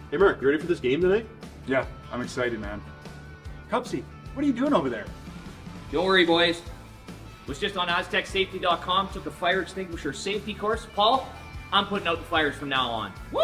Hey Mark, you ready for this game tonight? Yeah, I'm excited, man. Cupsy, what are you doing over there? Don't worry, boys. Was just on AztecSafety.com, took a fire extinguisher safety course. Paul, I'm putting out the fires from now on. Woo!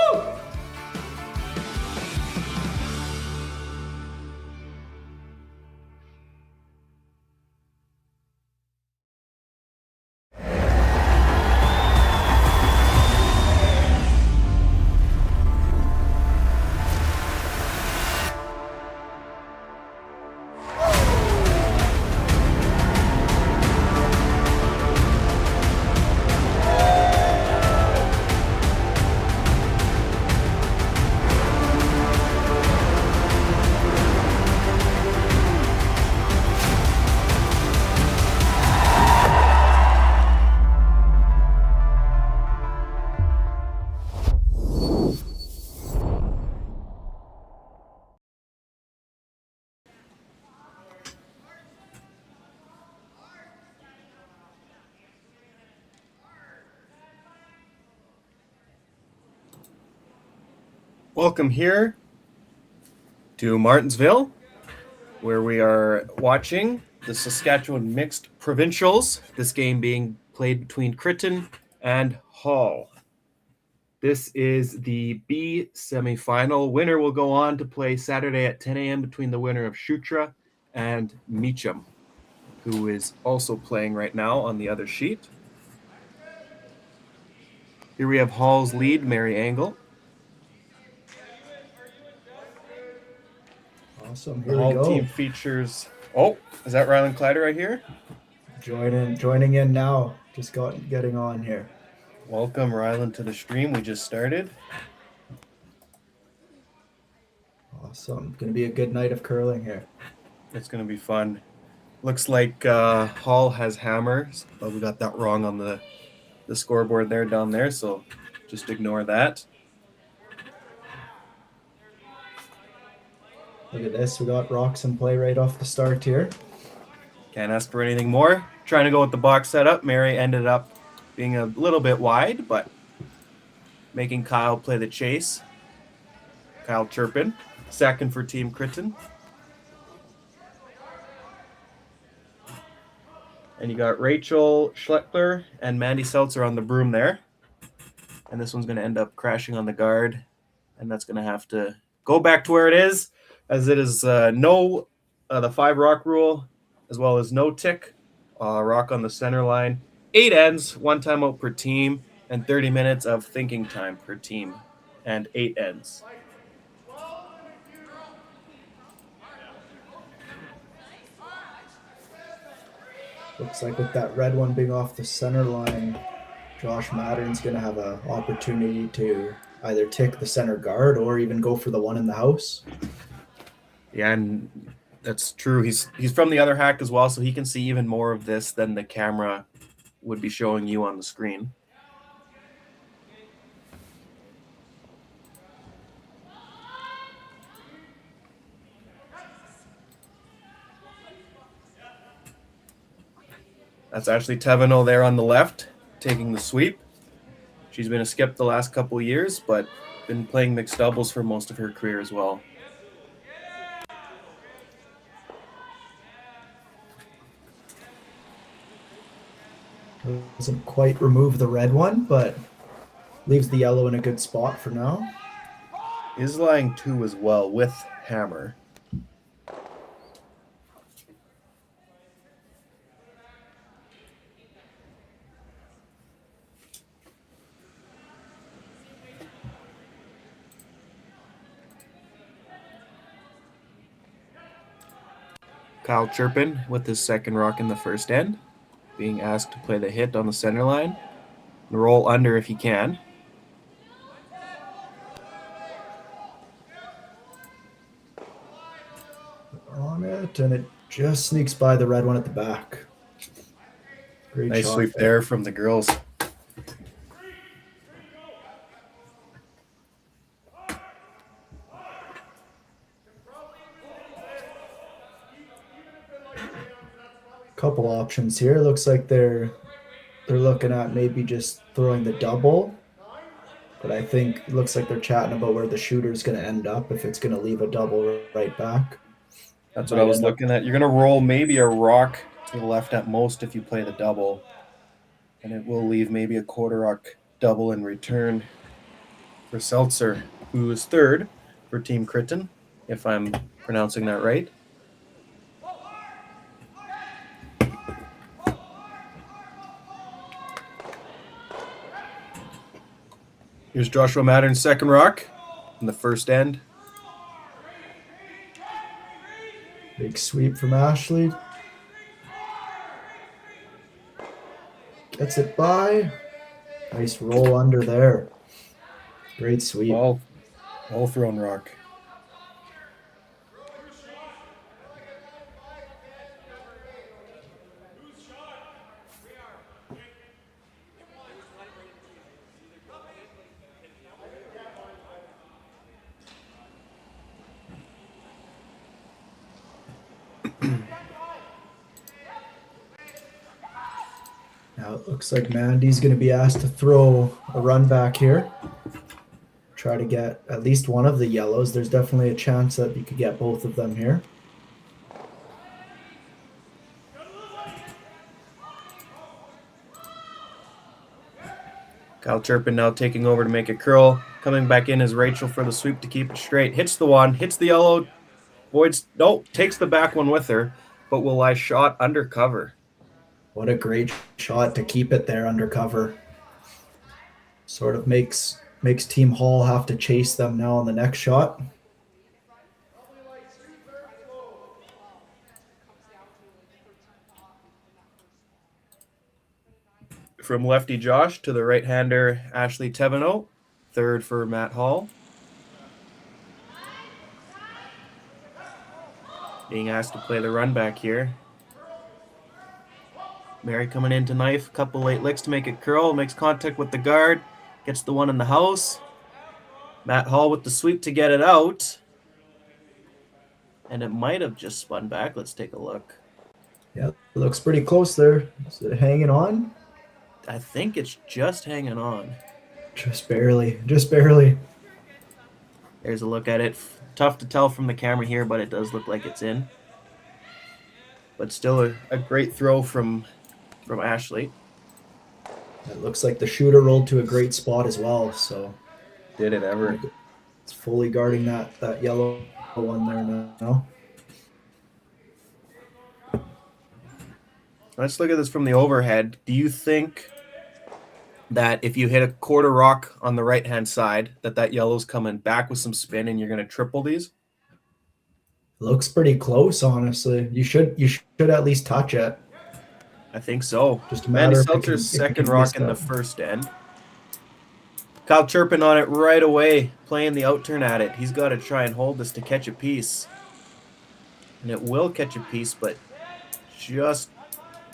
Welcome here to Martensville, where we are watching the Saskatchewan Mixed Provincials, this game being played between Criton and Hall. This is the B semifinal. Winner will go on to play Saturday at 10 a.m. between the winner of Shutra and Meacham, who is also playing right now on the other sheet. Here we have Hall's lead, Mary Angle. Awesome. The Here we Hall go. team features. Oh, is that Ryland Kleider right here? Joining in now. Just getting on here. Welcome, Ryland, to the stream. We just started. Awesome. Going to be a good night of curling here. It's going to be fun. Looks like Hall has hammers, but we got that wrong on the scoreboard there down there, so just ignore that. Look at this. We got rocks in play right off the start here. Can't ask for anything more. Trying to go with the box setup. Mary ended up being a little bit wide, but making Kyle play the chase. Kyle Chirpin, second for Team Criton. And you got Rachel Schleckler and Mandy Seltzer on the broom there. And this one's going to end up crashing on the guard. And that's going to have to go back to where it is, as it is the 5 rock rule, as well as no tick. Rock on the center line. 8 ends, 1 timeout per team, and 30 minutes of thinking time per team. And 8 ends. Looks like with that red one being off the center line, Josh Mattern's going to have an opportunity to either tick the center guard or even go for the one in the house. Yeah, and that's true. He's from the other hack as well, so he can see even more of this than the camera would be showing you on the screen. That's Ashley Teveno there on the left, taking the sweep. She's been a skip the last couple of years, but been playing mixed doubles for most of her career as well. Doesn't quite remove the red one, but leaves the yellow in a good spot for now. Is lying 2 as well with hammer. Kyle Chirpin with his second rock in the first end, being asked to play the hit on the center line and roll under if he can. On it, and it just sneaks by the red one at the back. Great Nice shot sweep there from the girls. Couple options here. Looks like they're looking at maybe just throwing the double But I think it looks like they're chatting about where the shooter's going to end up, if it's going to leave a double right back. That's what I was looking at. You're going to roll maybe a rock to the left at most if you play the double. And it will leave maybe a quarter rock double in return for Seltzer, who is third for Team Criton, if I'm pronouncing that right. Here's Joshua Mattern's second rock in the first end. Big sweep from Ashley. Gets it by. Nice roll under there. Great sweep. All thrown rock. Now it looks like Mandy's going to be asked to throw a run back here. Try to get at least one of the yellows. There's definitely a chance that you could get both of them here. Kyle Turpin now taking over to make it curl. Coming back in is Rachel for the sweep to keep it straight. Hits the one, hits the yellow, voids, no, takes the back one with her, but will lie shot under cover. What a great shot to keep it there under cover. Sort of makes Team Hall have to chase them now on the next shot. From lefty Josh to the right-hander Ashley Teveno, third for Matt Hall. Being asked to play the run back here. Mary coming in to knife, couple late licks to make it curl, makes contact with the guard, gets the one in the house. Matt Hall with the sweep to get it out. And it might have just spun back. Let's take a look. Yeah, it looks pretty close there. Is it hanging on? I think it's just hanging on. Just barely. Just barely. There's a look at it. Tough to tell from the camera here, but it does look like it's in. But still a great throw from Ashley. It looks like the shooter rolled to a great spot as well. So Did it ever? it's fully guarding that yellow one there now. Let's look at this from the overhead. Do you think that if you hit a quarter rock on the right-hand side, that yellow's coming back with some spin and you're going to triple these? Looks pretty close, honestly. You should at least touch it. I think so. Just a Mandy matter if it Seltzer's can- if it second can rock miss in the that. first end. Kyle Turpin on it right away, playing the out turn at it. He's got to try and hold this to catch a piece. And it will catch a piece, but just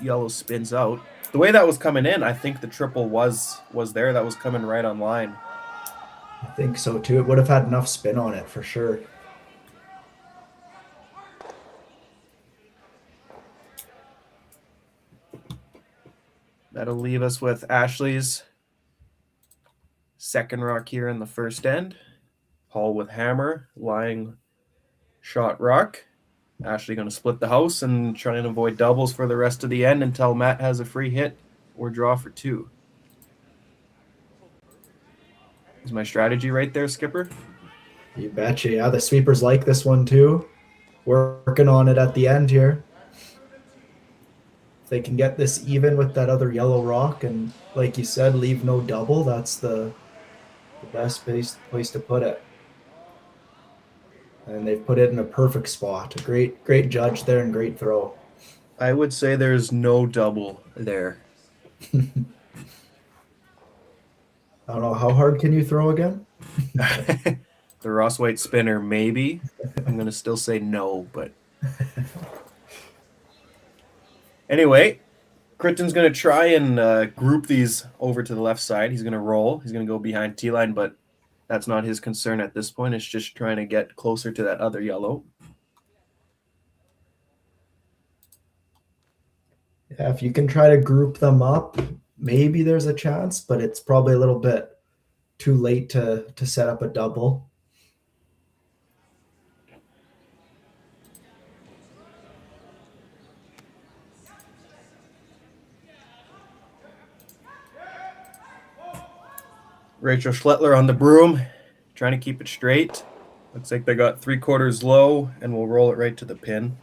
yellow spins out. The way that was coming in, I think the triple was there. That was coming right on line. I think so too. It would have had enough spin on it for sure. That'll leave us with Ashley's second rock here in the first end. Hall with hammer, lying shot rock. Ashley going to split the house and try and avoid doubles for the rest of the end until Matt has a free hit or draw for two. Is my strategy right there, Skipper? You betcha. Yeah, the sweepers like this one too. Working on it at the end here. If they can get this even with that other yellow rock and, like you said, leave no double, that's the best place to put it. And they've put it in a perfect spot. A great judge there and great throw. I would say there's no double there. I don't know, how hard can you throw again? The Ross White spinner, maybe. I'm going to still say no, but... Anyway, Crichton's going to try and group these over to the left side. He's going to roll. He's going to go behind T-line, but that's not his concern at this point. It's just trying to get closer to that other yellow. Yeah, if you can try to group them up, maybe there's a chance, but it's probably a little bit too late to set up a double. Rachel Schlettler on the broom, trying to keep it straight. Looks like they got 3/4 low, and we'll roll it right to the pin.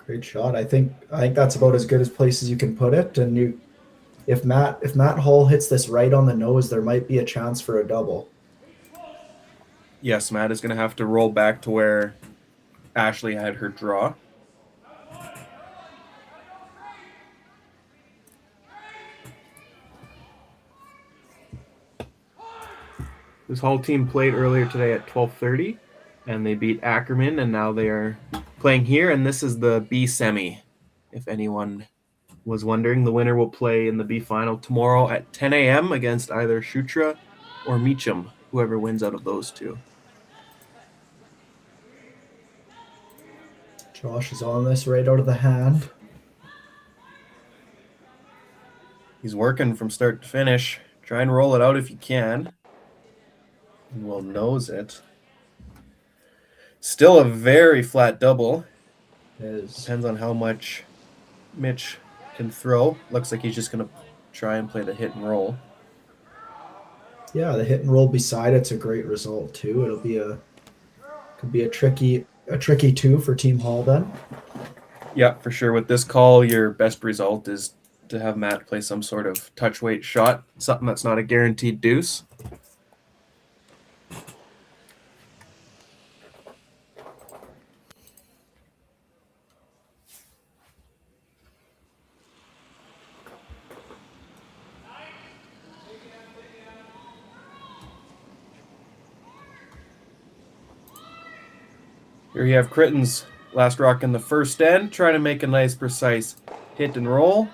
Great shot. I think that's about as good as place as you can put it. And if Matt Hall hits this right on the nose, there might be a chance for a double. Yes, Matt is going to have to roll back to where Ashley had her draw. This whole team played earlier today at 12:30, and they beat Ackerman, and now they are playing here, and this is the B semi. If anyone was wondering, the winner will play in the B final tomorrow at 10 a.m. against either Shutra or Meacham, whoever wins out of those two. Josh is on this right out of the hand. He's working from start to finish. Try and roll it out if you can. And we'll nose it. Still a very flat double. Depends on how much Mitch can throw. Looks like he's just going to try and play the hit and roll. Yeah, the hit and roll beside it's a great result too. Could be a tricky 2 for Team Hall then. Yeah, for sure. With this call, your best result is to have Matt play some sort of touch weight shot, something that's not a guaranteed deuce. Here you have Criton's last rock in the first end, trying to make a nice, precise hit and roll.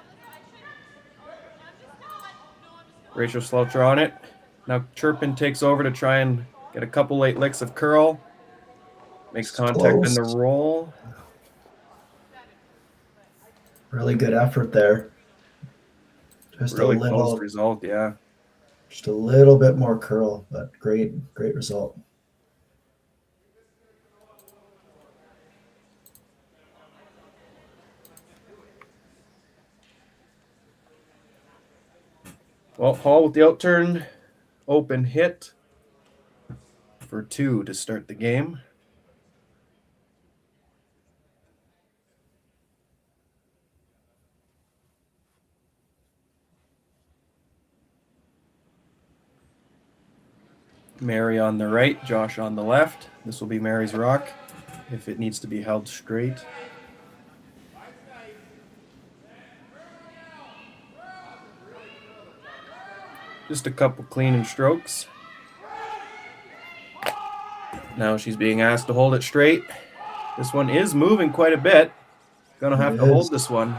Rachel Sloucher on it. Now Chirpin takes over to try and get a couple late licks of curl. Makes contact in the roll. Really good effort there. Just really a little close result, yeah. Just a little bit more curl, but great result. Well, Hall with the outturn, open hit for 2 to start the game. Mary on the right, Josh on the left. This will be Mary's rock if it needs to be held straight. Just a couple cleaning strokes. Now she's being asked to hold it straight. This one is moving quite a bit. Gonna have to hold this one.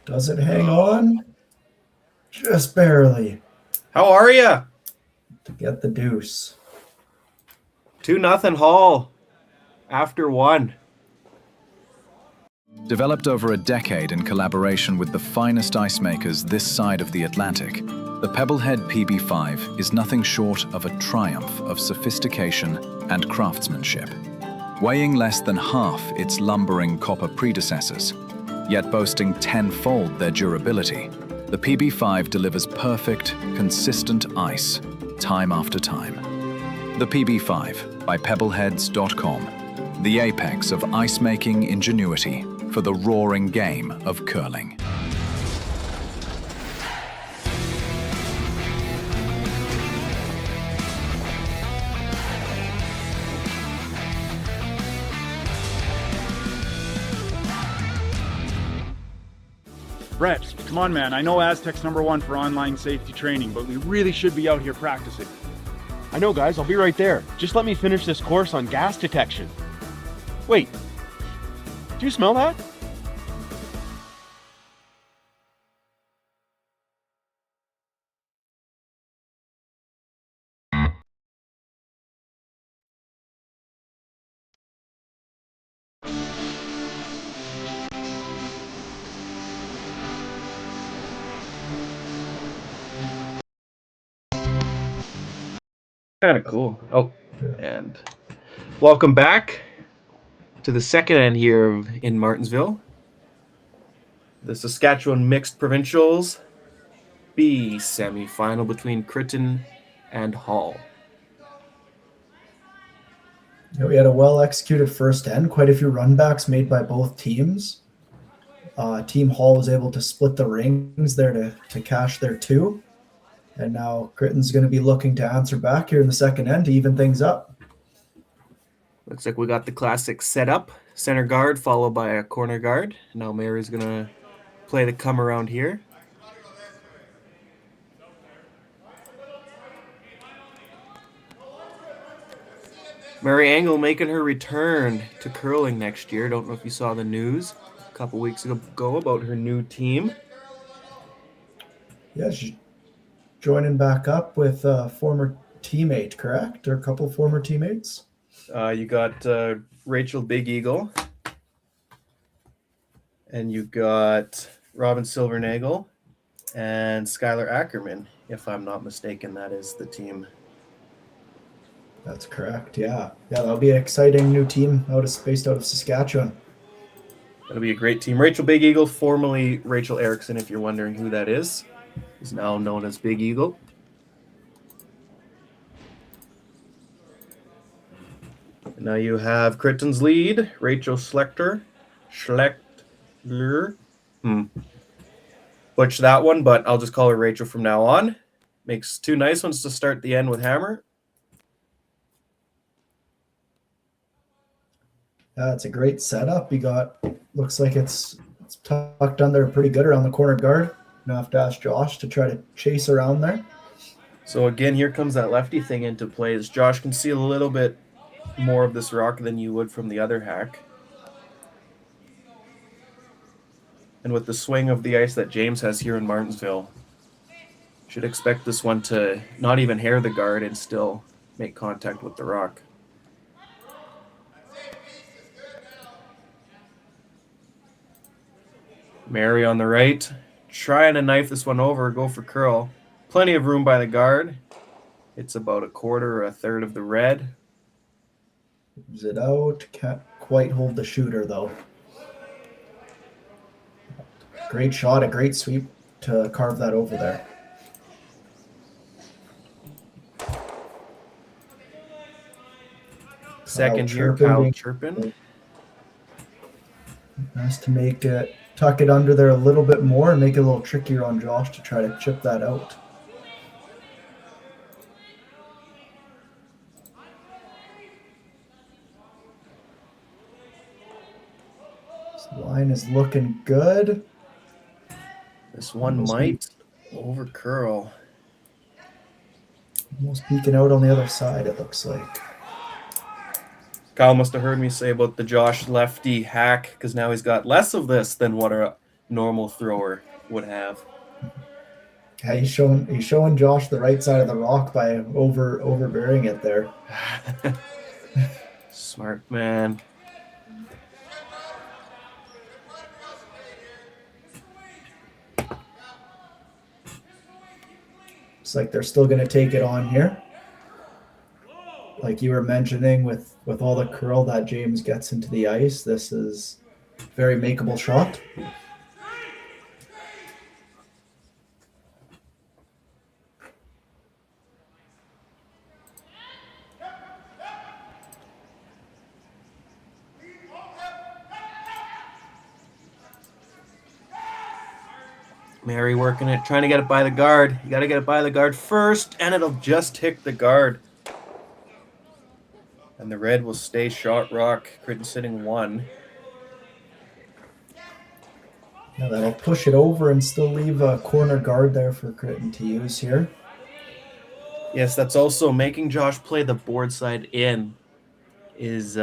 Does it hang on? Just barely. How are you? To get the deuce. 2-0 Hall after 1. Developed over a decade in collaboration with the finest ice makers this side of the Atlantic, the Pebblehead PB5 is nothing short of a triumph of sophistication and craftsmanship. Weighing less than half its lumbering copper predecessors, yet boasting tenfold their durability, the PB5 delivers perfect, consistent ice, time after time. The PB5 by Pebbleheads.com, the apex of ice-making ingenuity for the roaring game of curling. Brett, come on, man. I know Aztec's #1 for online safety training, but we really should be out here practicing. I know, guys. I'll be right there. Just let me finish this course on gas detection. Wait. Do you smell that? Kind of cool. Oh, and welcome back to the second end here in Martensville. The Saskatchewan Mixed Provincials B semi-final between Criton and Hall. Yeah, we had a well-executed first end, quite a few runbacks made by both teams. Team Hall was able to split the rings there to cash their 2. And now Criton's going to be looking to answer back here in the second end to even things up. Looks like we got the classic setup. Center guard followed by a corner guard. Now Mary's going to play the come around here. Mary Angle making her return to curling next year. Don't know if you saw the news a couple weeks ago about her new team. Yeah, she's joining back up with a former teammate, correct? Or a couple former teammates? You got Rachel Big Eagle. And you got Robin Silvernagel and Skylar Ackerman. If I'm not mistaken, that is the team. That's correct, yeah. Yeah, that'll be an exciting new team based out of Saskatchewan. That'll be a great team. Rachel Big Eagle, formerly Rachel Erickson, if you're wondering who that is. Is now known as Big Eagle. And now you have Criton's lead, Rachel Schlechter. Butch that one, but I'll just call her Rachel from now on. Makes 2 nice ones to start the end with Hammer. Yeah, it's a great setup. You got, looks like it's tucked under pretty good around the corner guard. You have to ask Josh to try to chase around there. So again, here comes that lefty thing into play as Josh can see a little bit more of this rock than you would from the other hack. And with the swing of the ice that James has here in Martensville, should expect this one to not even hair the guard and still make contact with the rock. Mary on the right, trying to knife this one over, go for curl. Plenty of room by the guard. It's about a quarter or a third of the red. Moves it out. Can't quite hold the shooter, though. Great shot, a great sweep to carve that over there. Second here, Kyle chirping. Nice to make it, tuck it under there a little bit more and make it a little trickier on Josh to try to chip that out. This line is looking good. This one might over curl. Almost peeking out on the other side, it looks like. Kyle must have heard me say about the Josh lefty hack, because now he's got less of this than what a normal thrower would have. Yeah, he's showing Josh the right side of the rock by overbearing it there. Smart man. Looks like they're still going to take it on here. Like you were mentioning with all the curl that James gets into the ice, this is a very makeable shot. Mary working it, trying to get it by the guard. You got to get it by the guard first, and it'll just hit the guard. And the red will stay shot rock. Criton sitting 1. Yeah, that'll push it over and still leave a corner guard there for Criton to use here. Yes, that's also making Josh play the board side in is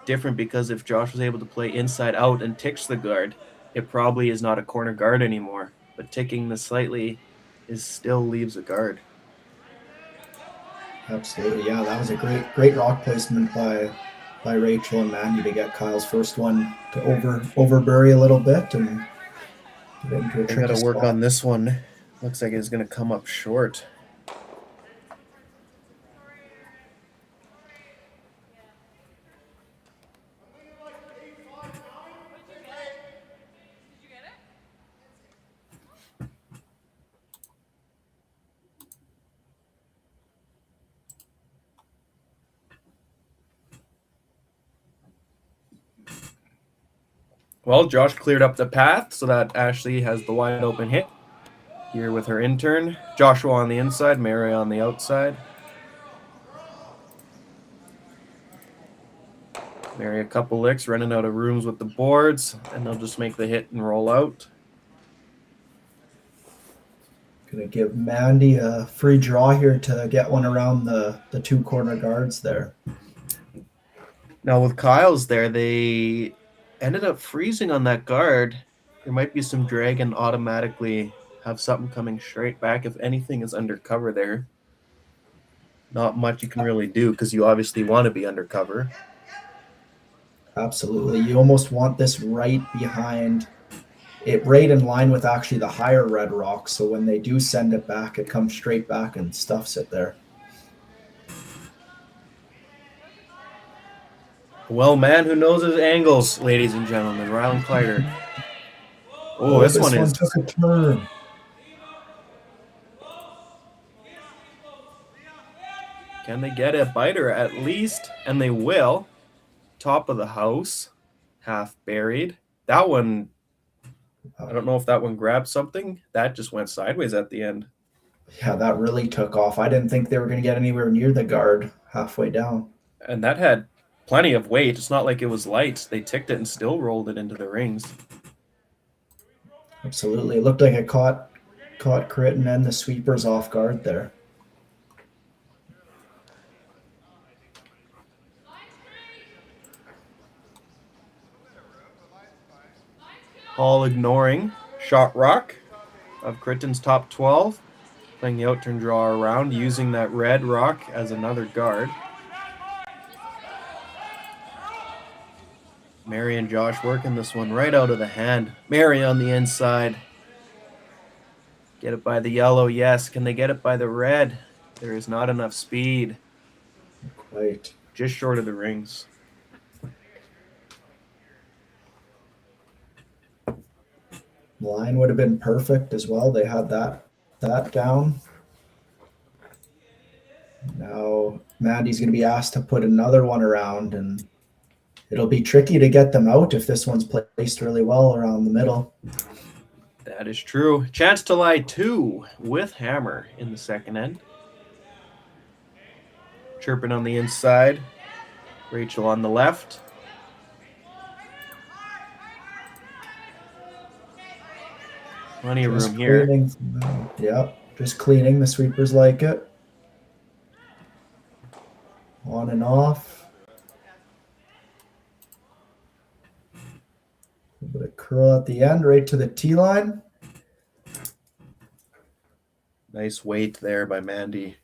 different, because if Josh was able to play inside out and ticks the guard, it probably is not a corner guard anymore. But ticking this slightly still leaves a guard. Absolutely, yeah. That was a great rock placement by Rachel and Mandy to get Kyle's first one to overbury a little bit and get into a tricky I got to work spot. on this one. Looks like it's going to come up short. Well, Josh cleared up the path so that Ashley has the wide open hit here with her intern. Joshua on the inside, Mary on the outside. Mary a couple licks, running out of rooms with the boards, and they'll just make the hit and roll out. Gonna give Mandy a free draw here to get one around the two corner guards there. Now with Kyle's there, they ended up freezing on that guard. There might be some drag and automatically have something coming straight back if anything is undercover there. Not much you can really do because you obviously want to be undercover. Absolutely. You almost want this right behind it, right in line with actually the higher red rock. So when they do send it back, it comes straight back and stuffs it there. Well, man who knows his angles, ladies and gentlemen, Rylan Kleider. Oh, this one took a turn. Can they get a biter at least? And they will. Top of the house, half buried. That one, I don't know if that one grabbed something. That just went sideways at the end. Yeah, that really took off. I didn't think they were going to get anywhere near the guard halfway down. And that had plenty of weight. It's not like it was light. They ticked it and still rolled it into the rings. Absolutely. It looked like it caught Criton and the sweepers off guard there. Hall ignoring shot rock of Criton's top 12. Playing the out-turn draw around, using that red rock as another guard. Mary and Josh working this one right out of the hand. Mary on the inside. Get it by the yellow, yes. Can they get it by the red? There is not enough speed. Quite. Just short of the rings. Line would have been perfect as well. They had that down. Now Mandy's going to be asked to put another one around, and it'll be tricky to get them out if this one's placed really well around the middle. That is true. Chance to lie 2 with hammer in the second end. Chirping on the inside. Rachel on the left. Plenty of room here. Yeah, just cleaning. The sweepers like it. On and off. A bit of curl at the end, right to the tee line. Nice weight there by Mandy.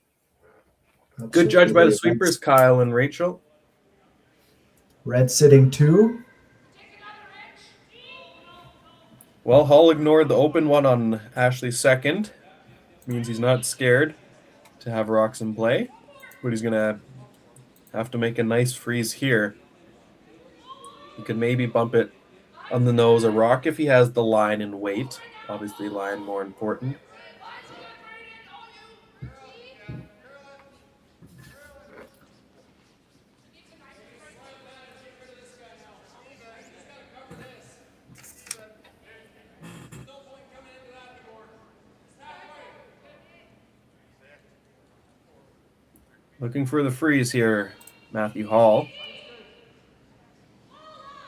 Absolutely. Good judge by the sweepers, Kyle and Rachel. Red sitting 2. Well, Hall ignored the open one on Ashley's second. Means he's not scared to have rocks in play. But he's going to have to make a nice freeze here. He could maybe bump it on the nose a rock if he has the line and weight. Obviously, line more important. Looking for the freeze here, Matthew Hall.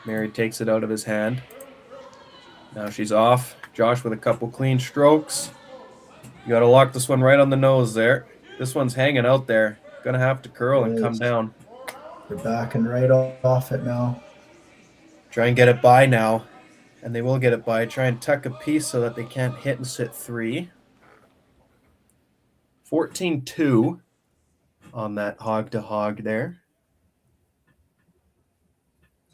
Mary takes it out of his hand. Now she's off. Josh with a couple clean strokes. You got to lock this one right on the nose there. This one's hanging out there. Gonna have to curl and come down. They're backing right off it now. Try and get it by now. And they will get it by. Try and tuck a piece so that they can't hit and sit 3. 14-2. On that hog to hog there.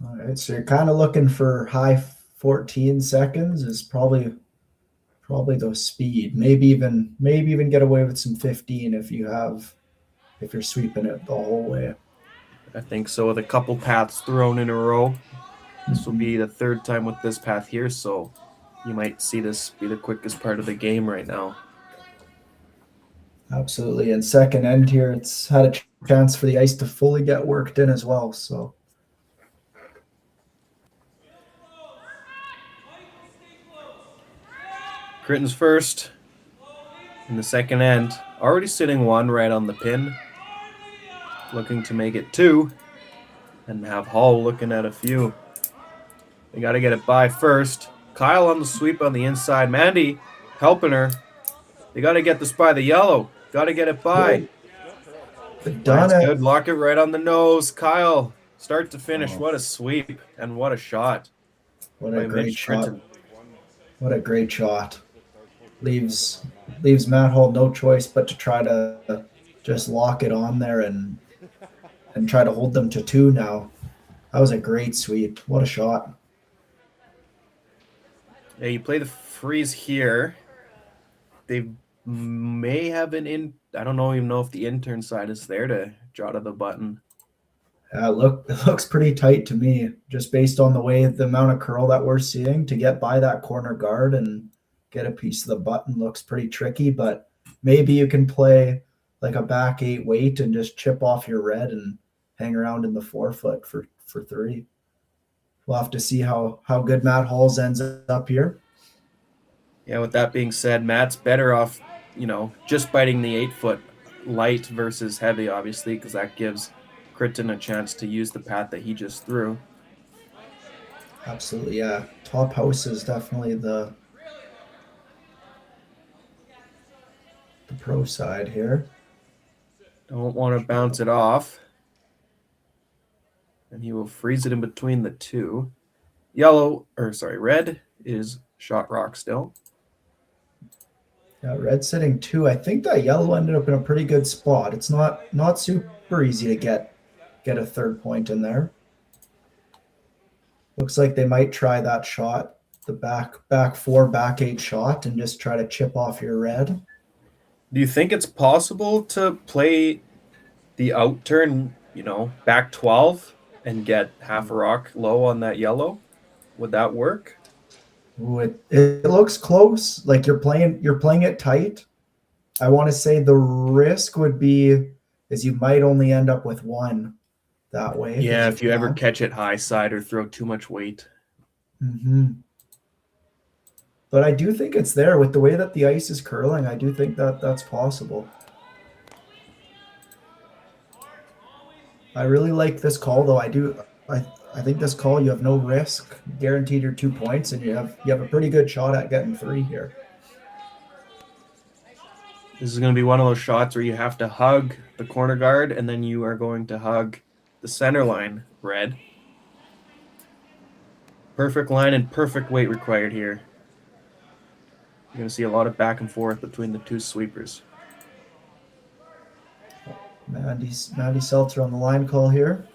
All right, so you're kind of looking for high 14 seconds is probably the speed. Maybe even get away with some 15 if you're sweeping it the whole way. I think so, with a couple paths thrown in a row. This will be the third time with this path here, so you might see this be the quickest part of the game right now. Absolutely. And second end here, it's had a chance for the ice to fully get worked in as well. So Criton's first in the second end. Already sitting 1 right on the pin. Looking to make it 2. And have Hall looking at a few. They got to get it by first. Kyle on the sweep on the inside. Mandy helping her. They got to get this by the yellow. Got to get it by. Done That's it. good. Lock it right on the nose. Kyle, start to finish. What a sweep and what a shot. What by a great Mitch shot. Criton. What a great shot. Leaves Matt Hall no choice but to try to just lock it on there and try to hold them to 2 now. That was a great sweep. What a shot. Yeah, you play the freeze here. They may have an in. I don't even know if the intern side is there to draw to the button. It looks pretty tight to me, just based on the amount of curl that we're seeing. To get by that corner guard and get a piece of the button looks pretty tricky, but maybe you can play like a back 8 weight and just chip off your red and hang around in the 4-foot for 3. We'll have to see how good Matt Halls ends up here. Yeah, with that being said, Matt's better off, just biting the 8-foot light versus heavy, obviously, because that gives Criton a chance to use the path that he just threw. Absolutely, yeah. Top house is definitely the pro side here. Don't want to bounce it off. And he will freeze it in between the 2. Red is shot rock still. Yeah, red sitting 2. I think that yellow ended up in a pretty good spot. It's not super easy to get a 3rd point in there. Looks like they might try that shot, the back 4, back 8 shot, and just try to chip off your red. Do you think it's possible to play the out turn, back 12 and get half a rock low on that yellow? Would that work? Ooh, it looks close. Like you're playing it tight. I want to say the risk would be is you might only end up with 1 that way. Yeah, if you ever catch it high side or throw too much weight. Mm-hmm. But I do think it's there with the way that the ice is curling. I do think that that's possible. I really like this call, though. I think this call, you have no risk, guaranteed your 2 points, and you have a pretty good shot at getting 3 here. This is going to be one of those shots where you have to hug the corner guard, and then you are going to hug the center line, red. Perfect line and perfect weight required here. You're going to see a lot of back and forth between the 2 sweepers. Mandy Seltzer on the line call here.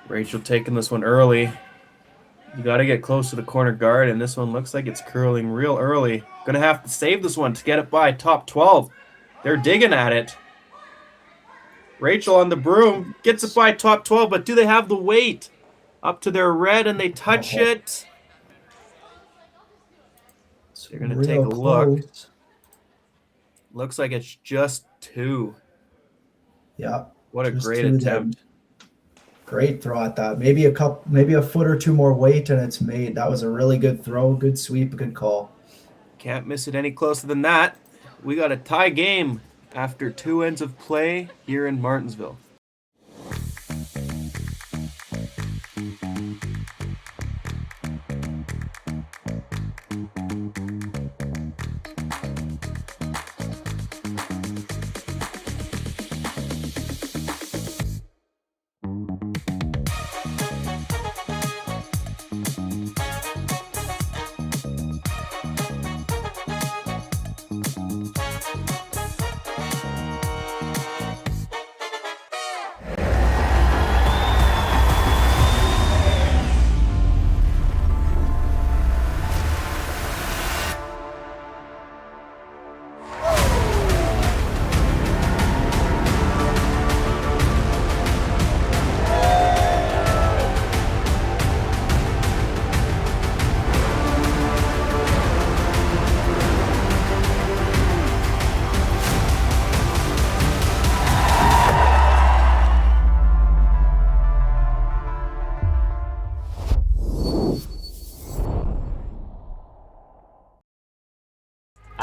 Rachel taking this one early. You got to get close to the corner guard, and this one looks like it's curling real early. Going to have to save this one to get it by top 12. They're digging at it. Rachel on the broom gets it by top 12, but do they have the weight? Up to their red, and they touch it. So you're going to take a look. Looks like it's just 2. Yeah. What a great attempt. Great throw at that. Maybe a foot or 2 more weight, and it's made. That was a really good throw, good sweep, good call. Can't miss it any closer than that. We got a tie game after 2 ends of play here in Martensville.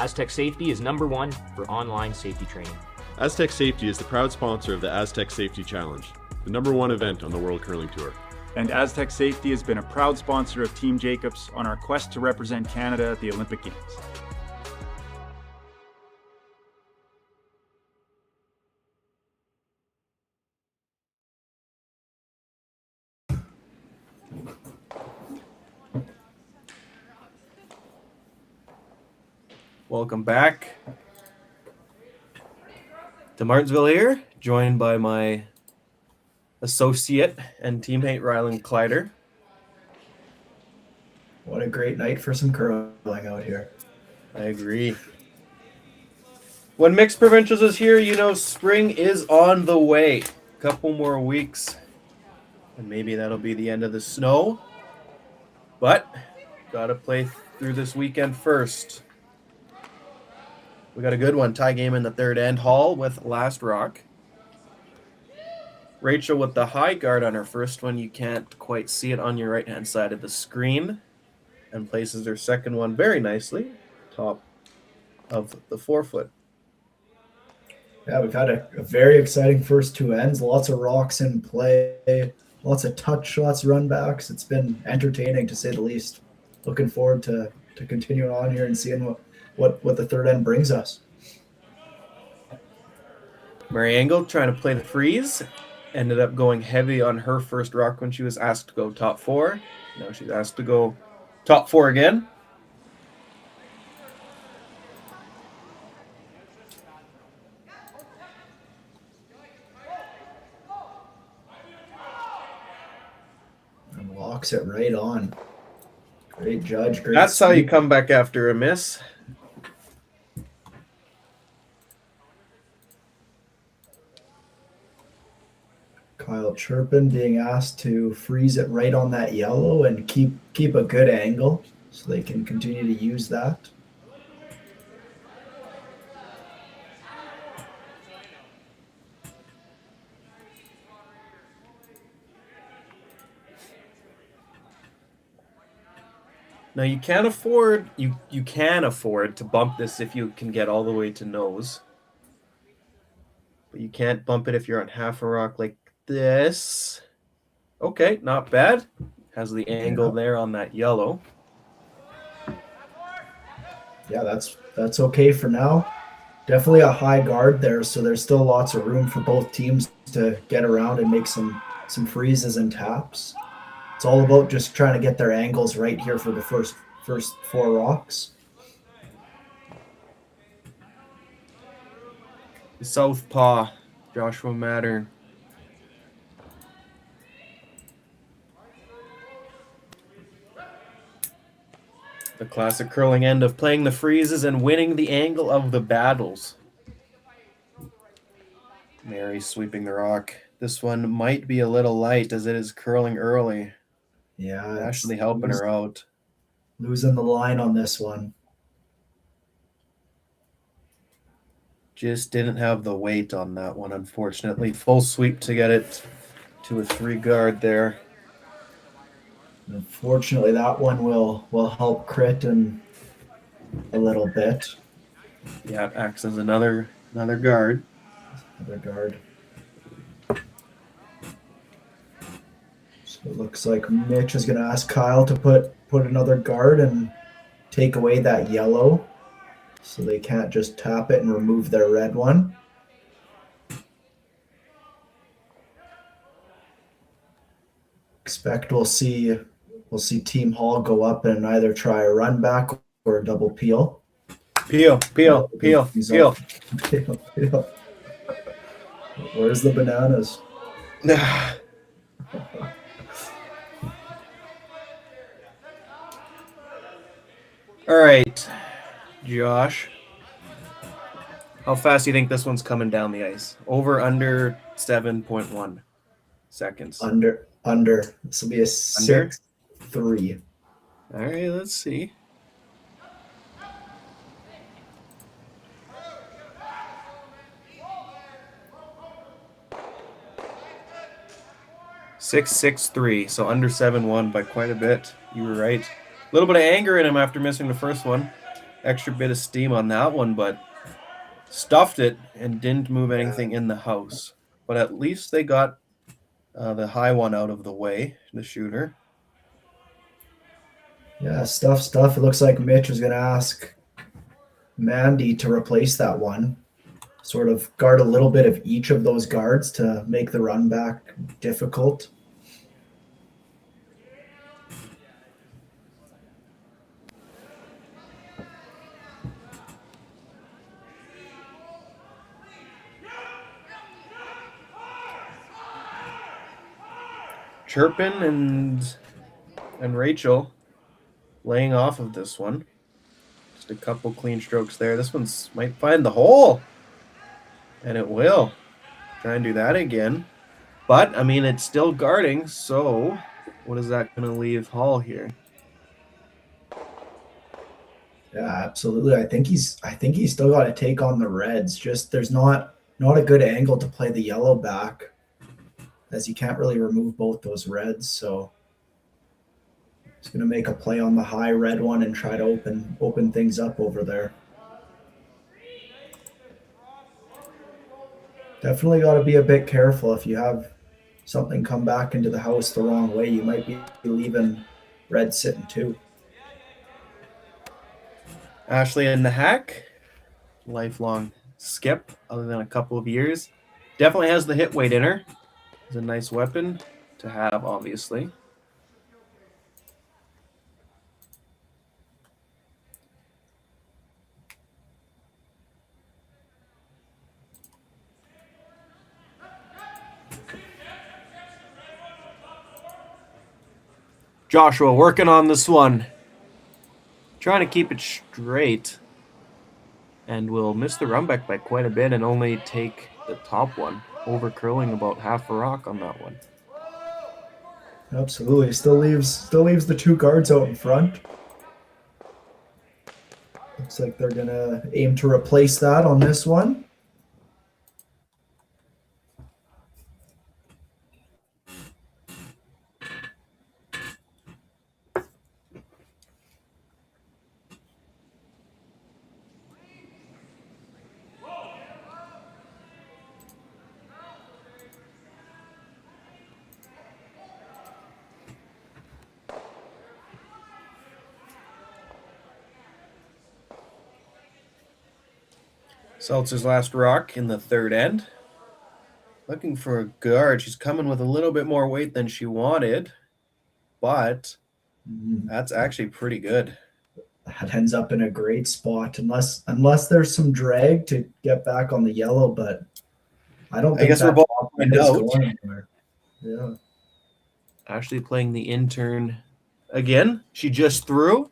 Aztec Safety is #1 for online safety training. Aztec Safety is the proud sponsor of the Aztec Safety Challenge, the #1 event on the World Curling Tour. And Aztec Safety has been a proud sponsor of Team Jacobs on our quest to represent Canada at the Olympic Games. Welcome back to Martensville here, joined by my associate and teammate Rylan Kleider. What a great night for some curling out here. I agree. When Mixed Provincials is here, you know spring is on the way. Couple more weeks, and maybe that'll be the end of the snow. But gotta play through this weekend first. We got a good one. Tie game in the third end. Hall with Last Rock. Rachel with the high guard on her first one. You can't quite see it on your right-hand side of the screen. And places her second one very nicely. Top of the forefoot. Yeah, we've had a very exciting first two ends. Lots of rocks in play. Lots of touch shots, run backs. It's been entertaining to say the least. Looking forward to continuing on here and seeing what the third end brings us. Mary Engel trying to play the freeze. Ended up going heavy on her first rock when she was asked to go top 4. Now she's asked to go top 4 again. And locks it right on. Great judge. Great That's how you speed. come back after a miss. Kyle Chirpin being asked to freeze it right on that yellow and keep a good angle so they can continue to use that. Now you can afford to bump this if you can get all the way to nose. But you can't bump it if you're on half a rock like this. Okay, not bad. Has the angle there on that yellow. Yeah, that's okay for now. Definitely a high guard there, so there's still lots of room for both teams to get around and make some freezes and taps. It's all about just trying to get their angles right here for the first 4 rocks. The southpaw, Joshua Mattern. The classic curling end of playing the freezes and winning the angle of the battles. Mary sweeping the rock. This one might be a little light as it is curling early. Yeah, it's Ashley helping her out. losing the line on this one. Just didn't have the weight on that one, unfortunately. Full sweep to get it to a 3 guard there. Unfortunately, that one will help Criton a little bit. Yeah, it acts as another guard. Other guard. So it looks like Mitch is going to ask Kyle to put another guard and take away that yellow, so they can't just tap it and remove their red one. Expect we'll see Team Hall go up and either try a run back or a double peel. Peel. Peel. Where's the bananas? All right, Josh. How fast do you think this one's coming down the ice? Over, under 7.1 seconds. Under. This will be a 6-3. All right, let's see. (6-6-3), so under 7-1 by quite a bit. You were right. A little bit of anger in him after missing the first one. extra bit of steam on that one, but stuffed it and didn't move anything in the house. But at least they got the high one out of the way, the shooter. Yeah, stuff. It looks like Mitch was going to ask Mandy to replace that one. Sort of guard a little bit of each of those guards to make the run back difficult. Chirpin and Rachel laying off of this one. Just a couple clean strokes there. This one's might find the hole. And it will. Try and do that again. But, I mean, it's still guarding, so what is that going to leave Hall here? Yeah, absolutely. I think he's still got to take on the Reds. Just there's not a good angle to play the yellow back, as you can't really remove both those Reds. So he's going to make a play on the high red one and try to open things up over there. Definitely got to be a bit careful. If you have something come back into the house the wrong way, you might be leaving red sitting too. Ashley in the hack. Lifelong skip, other than a couple of years. Definitely has the hit weight in her. It's a nice weapon to have, obviously. Joshua working on this one. Trying to keep it straight. And will miss the run back by quite a bit and only take the top one. Over curling about half a rock on that one. Absolutely. Still leaves the two guards out in front. Looks like they're going to aim to replace that on this one. Seltzer's last rock in the third end. Looking for a guard. She's coming with a little bit more weight than she wanted, but that's actually pretty good. That ends up in a great spot, unless there's some drag to get back on the yellow, but I don't think I guess we're both going anywhere. Yeah. Ashley playing the intern again. She just threw.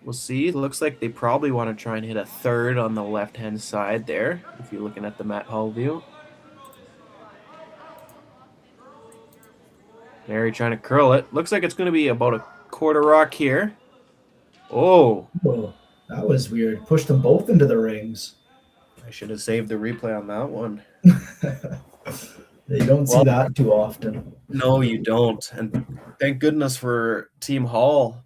We'll see. Looks like they probably want to try and hit a third on the left-hand side there, if you're looking at the Matt Hall view. Mary trying to curl it. Looks like it's going to be about a quarter rock here. Oh. Whoa, that was weird. Pushed them both into the rings. I should have saved the replay on that one. You don't see that too often. No, you don't. And thank goodness for Team Hall.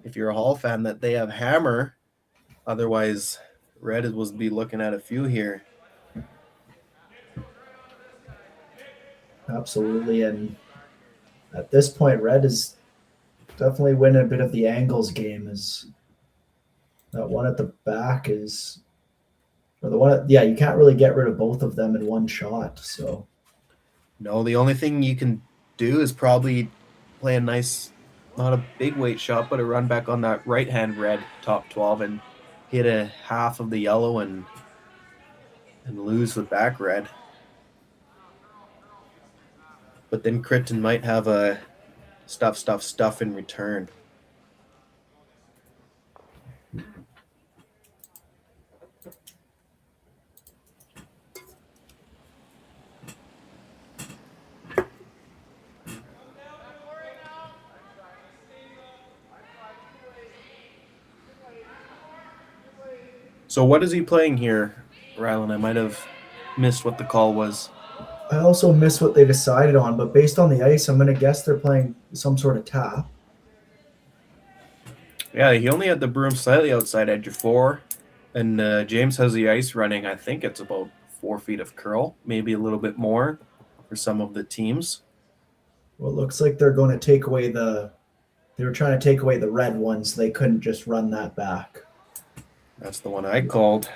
If you're a Hall fan, that they have hammer. Otherwise, Red will be looking at a few here. Absolutely. And at this point, Red is definitely winning a bit of the angles game. Is that one at the back is, or the one, you can't really get rid of both of them in one shot. So, no, the only thing you can do is probably play a nice, not a big weight shot, but a run back on that right hand red top 12 and hit a half of the yellow and lose the back red. But then Criton might have a stuff in return. So what is he playing here, Rylan? I might have missed what the call was. I also missed what they decided on, but based on the ice, I'm going to guess they're playing some sort of tap. Yeah, he only had the broom slightly outside edge of 4. And James has the ice running. I think it's about 4 feet of curl, maybe a little bit more for some of the teams. Well, it looks like they're going to take away they were trying to take away the red one, so they couldn't just run that back. That's the one I called.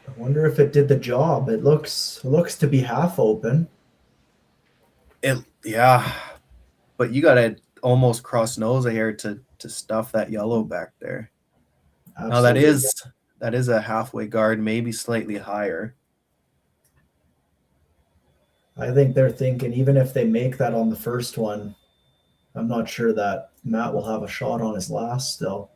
I wonder if it did the job. It looks to be half open. Yeah, but you got to almost cross nose a hair to stuff that yellow back there. Now that is a halfway guard, maybe slightly higher. I think they're thinking even if they make that on the first one, I'm not sure that Matt will have a shot on his last still.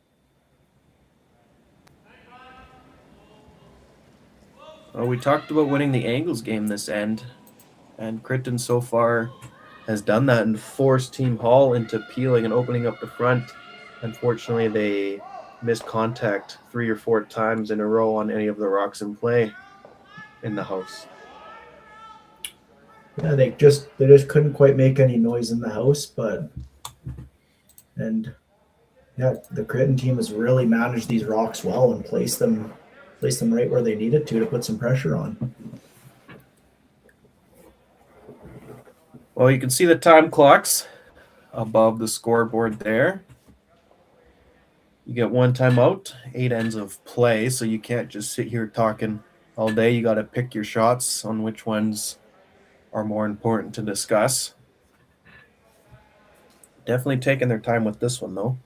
Well, we talked about winning the angles game this end, and Criton so far has done that and forced Team Hall into peeling and opening up the front. Unfortunately, they missed contact 3 or 4 times in a row on any of the rocks in play in the house. Yeah, they just couldn't quite make any noise in the house, and the Criton team has really managed these rocks well and placed them right where they needed to put some pressure on. Well, you can see the time clocks above the scoreboard there. You get 1 timeout, 8 ends of play, so you can't just sit here talking all day. You got to pick your shots on which ones are more important to discuss. Definitely taking their time with this one, though.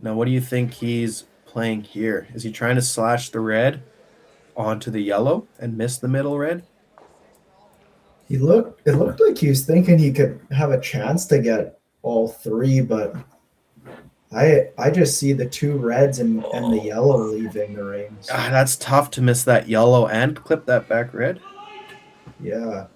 Now, what do you think he's playing here? Is he trying to slash the red onto the yellow and miss the middle red? It looked like he was thinking he could have a chance to get all 3, but I just see the 2 reds and the yellow leaving the rings. That's tough to miss that yellow and clip that back red. Yeah.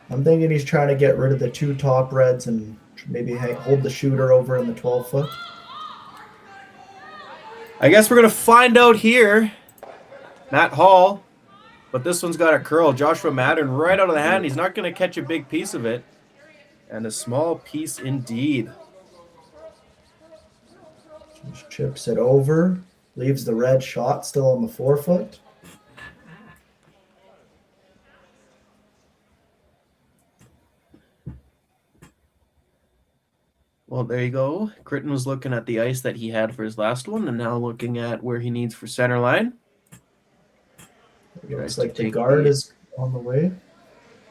I'm thinking he's trying to get rid of the 2 top reds and maybe hold the shooter over in the 12-foot. I guess we're going to find out here. Matt Hall. But this one's got a curl. Joshua Madden right out of the hand. He's not going to catch a big piece of it. And a small piece indeed. Just chips it over. Leaves the red shot still on the 4-foot. Well, there you go. Criton was looking at the ice that he had for his last one and now looking at where he needs for center line. It looks like the guard is on the way.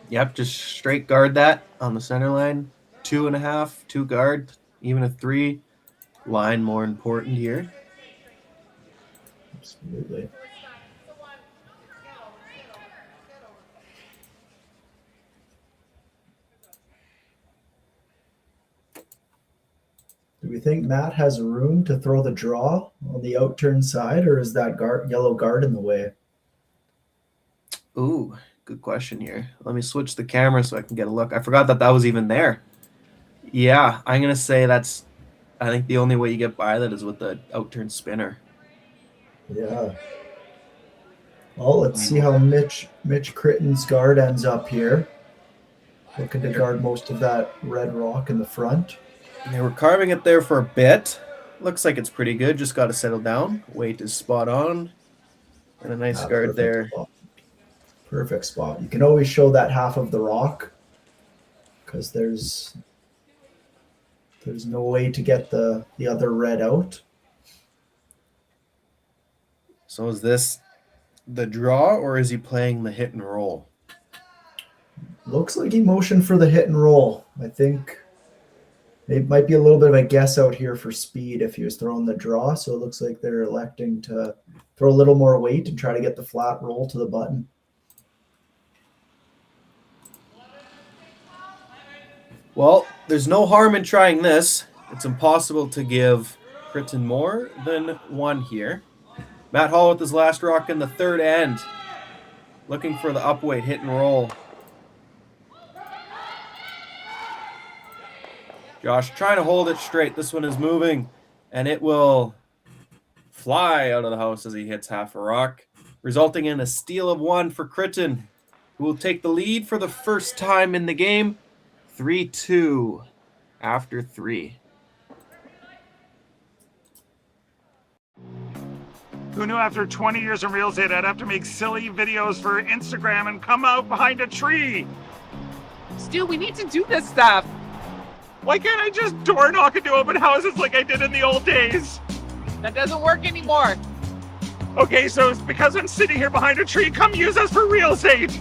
Yep, just straight guard that on the center line. 2.5, 2 guard, even a 3 line more important here. Absolutely. Do we think Matt has room to throw the draw on the outturn side, or is that yellow guard in the way? Ooh, good question here. Let me switch the camera so I can get a look. I forgot that was even there. Yeah, I'm going to say I think the only way you get by that is with the outturn spinner. Yeah. Well, let's see how Mitch Criton's guard ends up here. Looking to guard most of that red rock in the front. They were carving it there for a bit. Looks like it's pretty good. Just got to settle down. Weight is spot on. And a nice guard there. Spot. Perfect spot. You can always show that half of the rock because there's no way to get the other red out. So is this the draw or is he playing the hit and roll? Looks like he motioned for the hit and roll. I think it might be a little bit of a guess out here for speed if he was throwing the draw. So it looks like they're electing to throw a little more weight and try to get the flat roll to the button. Well, there's no harm in trying this. It's impossible to give Criton more than 1 here. Matt Hall with his last rock in the 3rd end. Looking for the upweight hit and roll. Josh trying to hold it straight. This one is moving, and it will fly out of the house as he hits half a rock. resulting in a steal of 1 for Criton, who will take the lead for the first time in the game, 3-2 after 3. Who knew after 20 years in real estate I'd have to make silly videos for Instagram and come out behind a tree? Stu, we need to do this stuff. Why can't I just door knock into open houses like I did in the old days? That doesn't work anymore. Okay, so it's because I'm sitting here behind a tree. Come use us for real estate.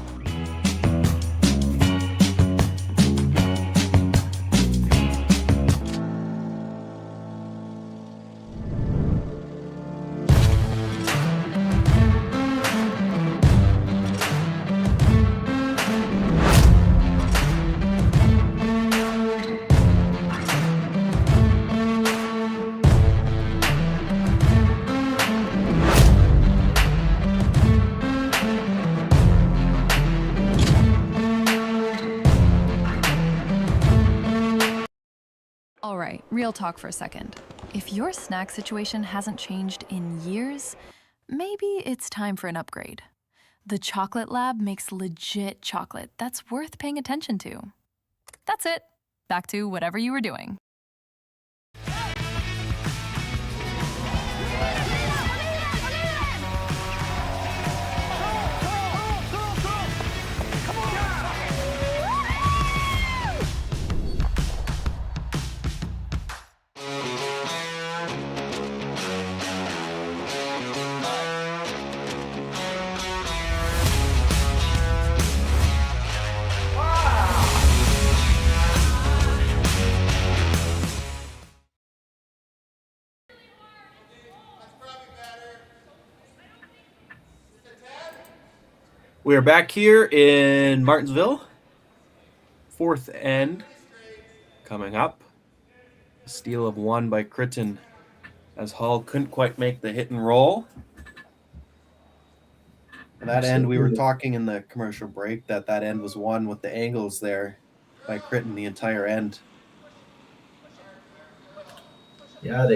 All right, real talk for a second. If your snack situation hasn't changed in years, maybe it's time for an upgrade. The Chocolate Lab makes legit chocolate that's worth paying attention to. That's it. Back to whatever you were doing. We are back here in Martensville. 4th end coming up. A steal of 1 by Criton, as Hall couldn't quite make the hit and roll. And that end, we were talking in the commercial break that end was won with the angles there by Criton the entire end. Yeah,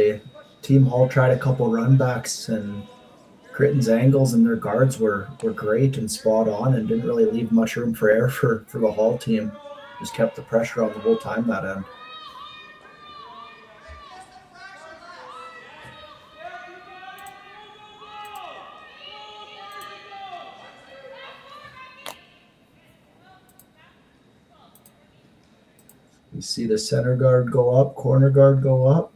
Team Hall tried a couple run backs, and Criton's angles and their guards were great and spot on, and didn't really leave much room for error for the Hall team. Just kept the pressure on the whole time that end. You see the center guard go up, corner guard go up.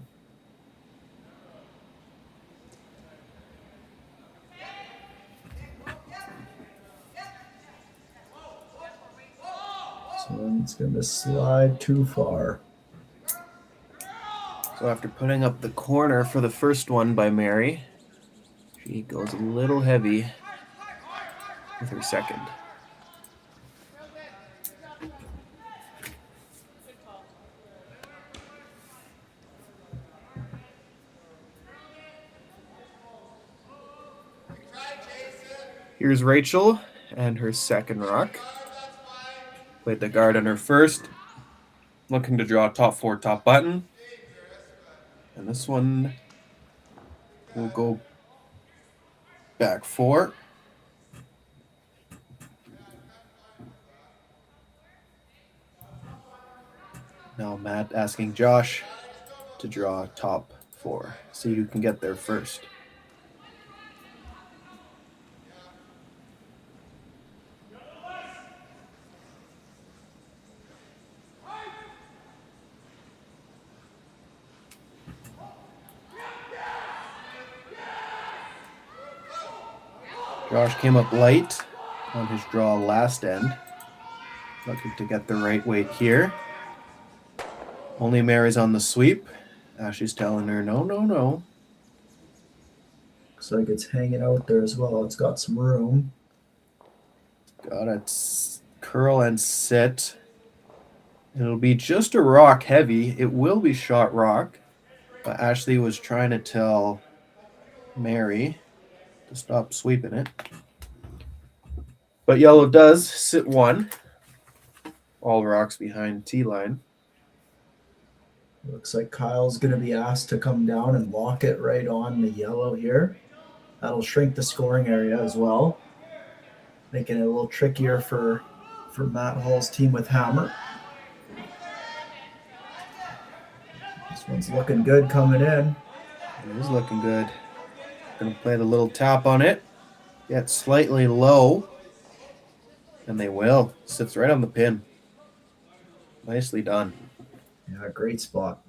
It's going to slide too far. So after putting up the corner for the first one by Mary, she goes a little heavy with her second. Here's Rachel and her second rock. Played the guard on her first. Looking to draw top 4 top button. And this one will go back 4. Now Matt asking Josh to draw top 4. See who can get there first. Josh came up light on his draw last end. Looking to get the right weight here. Only Mary's on the sweep. Ashley's telling her, no, no, no. Looks like it's hanging out there as well. It's got some room. Got it curl and sit. It'll be just a rock heavy. It will be shot rock. But Ashley was trying to tell Mary to stop sweeping it. But yellow does sit 1. All rocks behind T-line. Looks like Kyle's going to be asked to come down and lock it right on the yellow here. That'll shrink the scoring area as well, making it a little trickier for Matt Hall's team with hammer. This one's looking good coming in. It is looking good. Gonna play the little tap on it. Get slightly low. And they will. Sits right on the pin. Nicely done. Yeah, great spot.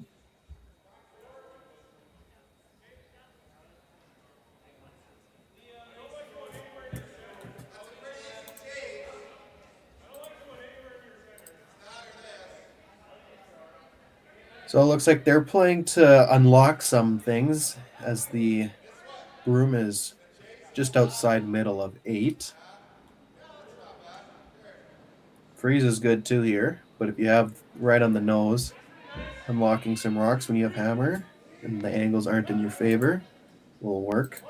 So it looks like they're playing to unlock some things as the broom is just outside middle of 8. Freeze is good too here, but if you have right on the nose, unlocking some rocks when you have hammer and the angles aren't in your favor will work.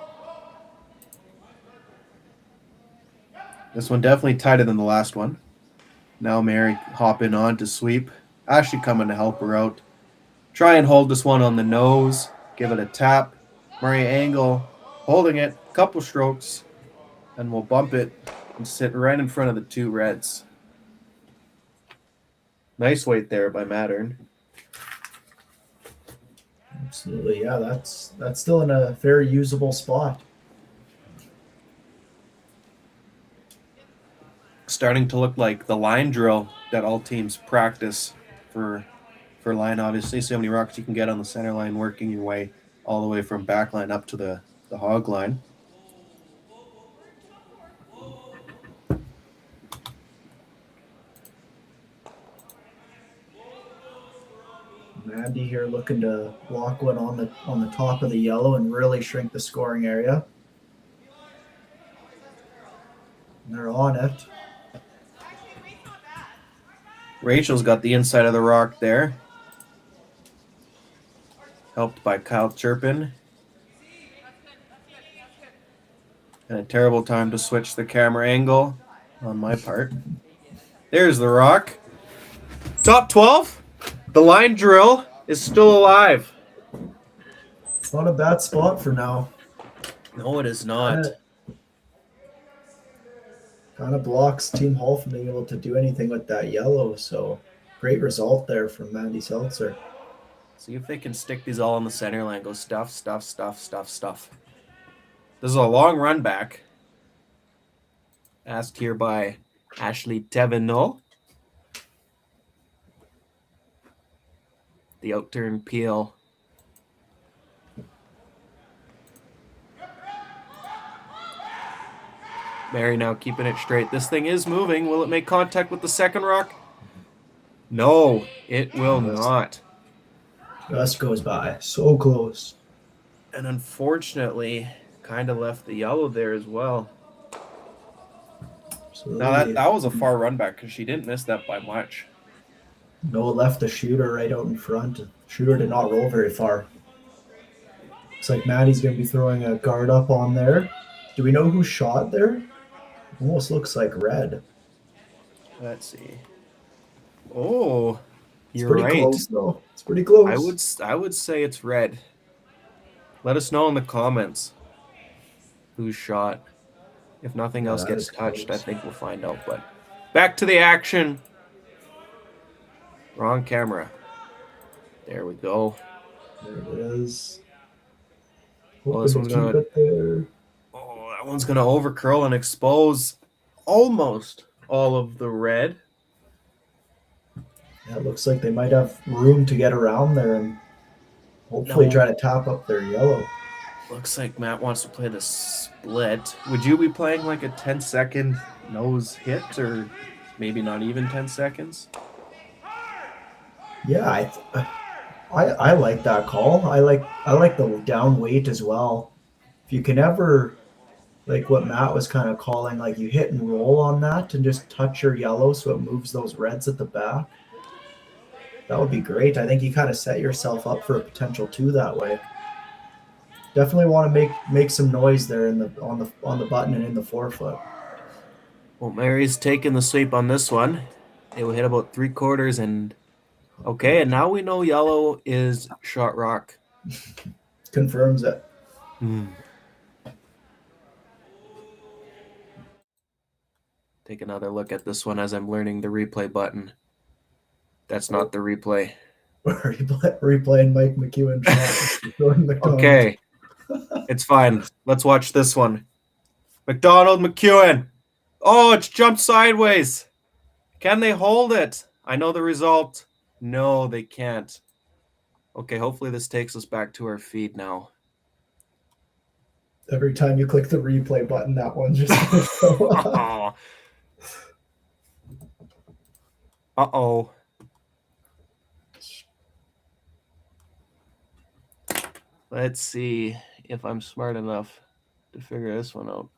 This one definitely tighter than the last one. Now Mary hopping on to sweep. Ashley coming to help her out. Try and hold this one on the nose. Give it a tap. Murray angle. Holding it. Couple strokes. And we'll bump it and sit right in front of the 2 reds. Nice weight there by Mattern. Absolutely, yeah. That's still in a very usable spot. Starting to look like the line drill that all teams practice for line, obviously. So many rocks you can get on the center line, working your way all the way from back line up to the hog line. Mandy here looking to lock one on the top of the yellow and really shrink the scoring area. And they're on it. Rachel's got the inside of the rock there. Helped by Kyle Turpin. And a terrible time to switch the camera angle on my part. There's the rock. Top 12. The line drill is still alive. It's not a bad spot for now. No, it is not. Kind of blocks Team Hall from being able to do anything with that yellow. So great result there from Mandy Seltzer. See if they can stick these all on the center line. Go stuff, stuff, stuff, stuff, stuff. This is a long run back. Asked here by Ashley Tevenot. The outturn peel. Mary now keeping it straight. This thing is moving. Will it make contact with the second rock? No, it will not. Just goes by. So close. And unfortunately, kind of left the yellow there as well. Absolutely. Now that was a far run back because she didn't miss that by much. No, left the shooter right out in front. Shooter did not roll very far. Looks like Maddie's going to be throwing a guard up on there. Do we know who shot there? Almost looks like red. Let's see. Oh, It's you're pretty right. close, though. It's pretty close. I would say it's red. Let us know in the comments who shot. If nothing else that gets is touched, close. I think we'll find out. But back to the action. Wrong camera. There we go. There it is. Well, this Hoping one's to keep gonna- it there. Oh, that one's gonna overcurl and expose almost all of the red. Yeah, it looks like they might have room to get around there and hopefully No. try to tap up their yellow. Looks like Matt wants to play the split. Would you be playing like a 10-second nose hit, or maybe not even 10 seconds? Yeah, I like that call. I like the down weight as well. If you can ever, like what Matt was kind of calling, like you hit and roll on that and just touch your yellow so it moves those reds at the back. That would be great. I think you kind of set yourself up for a potential 2 that way. Definitely want to make some noise there on the button and in the forefoot. Well, Mary's taking the sweep on this one. It will hit about 3/4 and okay, and now we know yellow is shot rock. Confirms it. take another look at this one as I'm learning the replay button. That's not the replay. Replaying Mike McEwen shot. Okay. It's fine. Let's watch this one. McDonald McEwen. Oh, it's jumped sideways. Can they hold it? I know the result. No, they can't. Okay, hopefully this takes us back to our feed now. Every time you click the replay button, that one's just going to show up. Uh-oh. Let's see if I'm smart enough to figure this one out.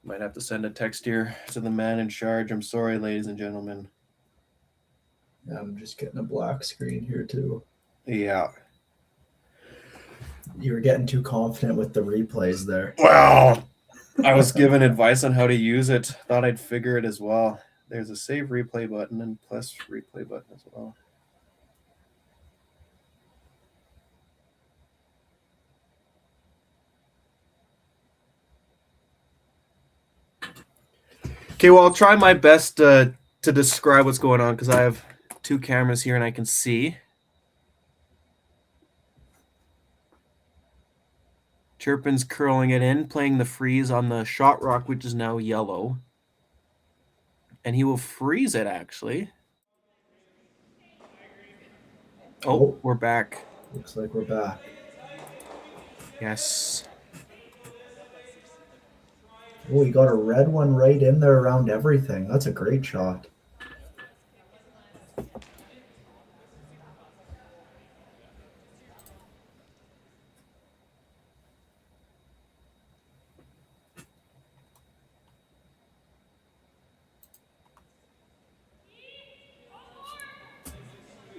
Might have to send a text here to the man in charge. I'm sorry, ladies and gentlemen. Yeah, I'm just getting a black screen here too. Yeah. You were getting too confident with the replays there. Well, I was given advice on how to use it. Thought I'd figure it as well. There's a save replay button and plus replay button as well. Okay, well, I'll try my best to describe what's going on because I have two cameras here and I can see. Turpin's curling it in, playing the freeze on the shot rock, which is now yellow. And he will freeze it, actually. Oh, we're back. Looks like we're back. Yes. Oh, you got a red one right in there around everything. That's a great shot.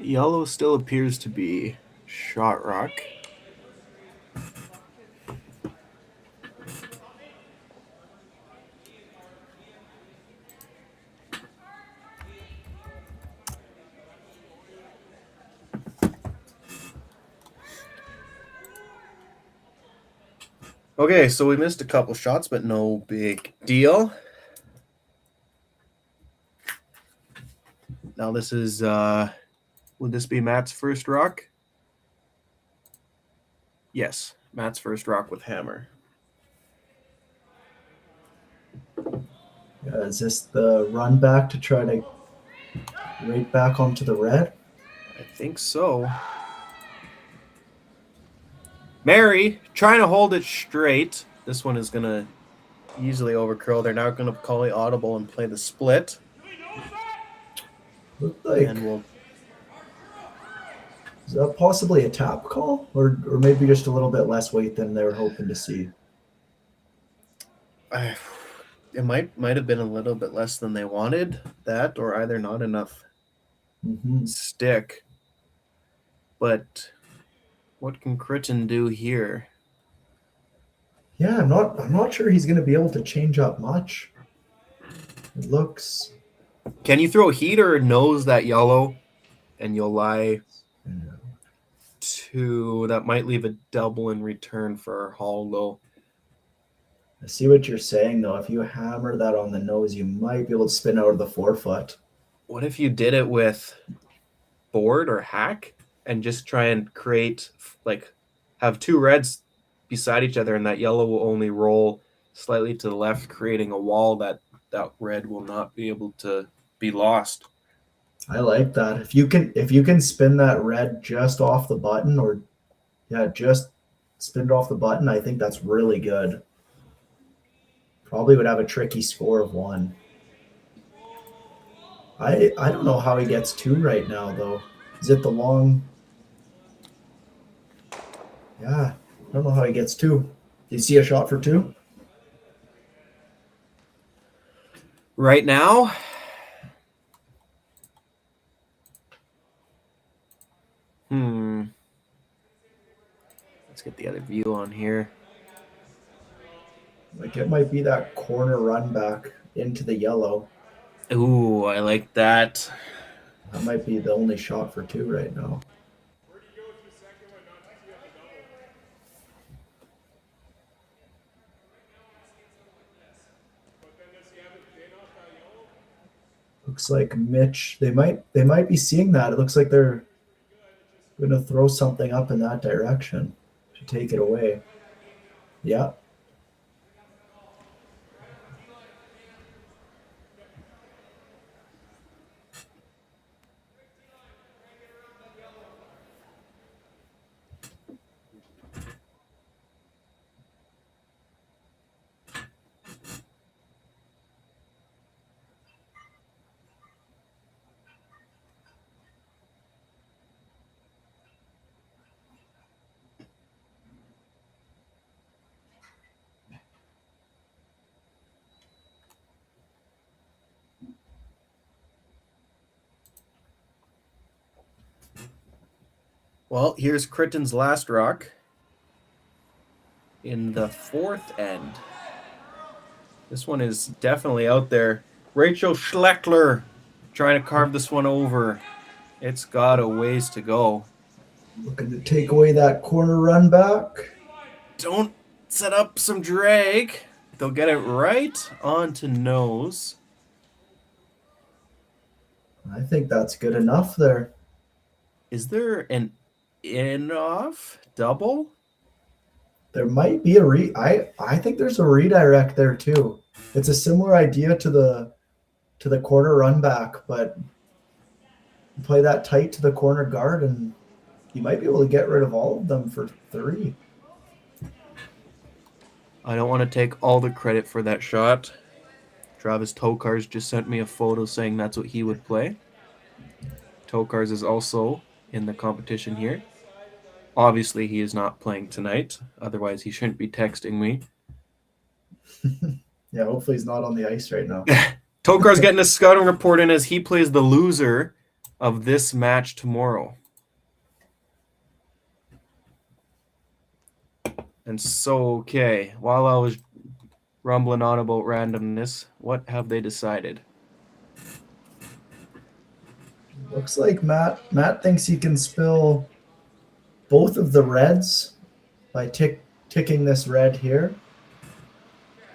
Yellow still appears to be shot rock. Okay, so we missed a couple shots, but no big deal. Now this is, would this be Matt's first rock? Yes, Matt's first rock with hammer. Is this the run back to try to right back onto the red? I think so. Mary, trying to hold it straight. This one is going to easily overcurl. They're now going to call it audible and play the split. Looked like, And we'll... Is that possibly a tap call? Or maybe just a little bit less weight than they were hoping to see? It might have been a little bit less than they wanted, that, or either not enough stick. But what can Criton do here? Yeah, I'm not sure he's going to be able to change up much. It looks. Can you throw heat or nose that yellow, and you'll lie to that might leave a double in return for Hall though. I see what you're saying though. If you hammer that on the nose, you might be able to spin out of the forefoot. What if you did it with board or hack and just try and create, like, have two reds beside each other and that yellow will only roll slightly to the left, creating a wall that red will not be able to be lost. I like that. If you can spin that red just off the button, or just spin it off the button, I think that's really good. Probably would have a tricky score of 1. I don't know how he gets 2 right now though. Is it the long? Yeah, I don't know how he gets 2. Do you see a shot for 2? Right now, let's get the other view on here. Like it might be that corner run back into the yellow. Ooh, I like that. That might be the only shot for 2 right now. Looks like Mitch. They might be seeing that. It looks like they're going to throw something up in that direction to take it away. Yeah. Well, here's Criton's last rock in the fourth end. This one is definitely out there. Rachel Schleckler trying to carve this one over. It's got a ways to go. Looking to take away that corner run back. Don't set up some drag. They'll get it right onto nose. I think that's good enough there. Is there an in-off double? There might be I think there's a redirect there too. It's a similar idea to the corner run back, but you play that tight to the corner guard and you might be able to get rid of all of them for 3. I don't want to take all the credit for that shot. Travis Tokars just sent me a photo saying that's what he would play. Tokars is also in the competition here. Obviously, he is not playing tonight. Otherwise, he shouldn't be texting me. Yeah, hopefully he's not on the ice right now. Tokar's getting a scouting report in as he plays the loser of this match tomorrow. And so, okay, while I was rumbling on about randomness, what have they decided? Looks like Matt thinks he can spill both of the reds by ticking this red here,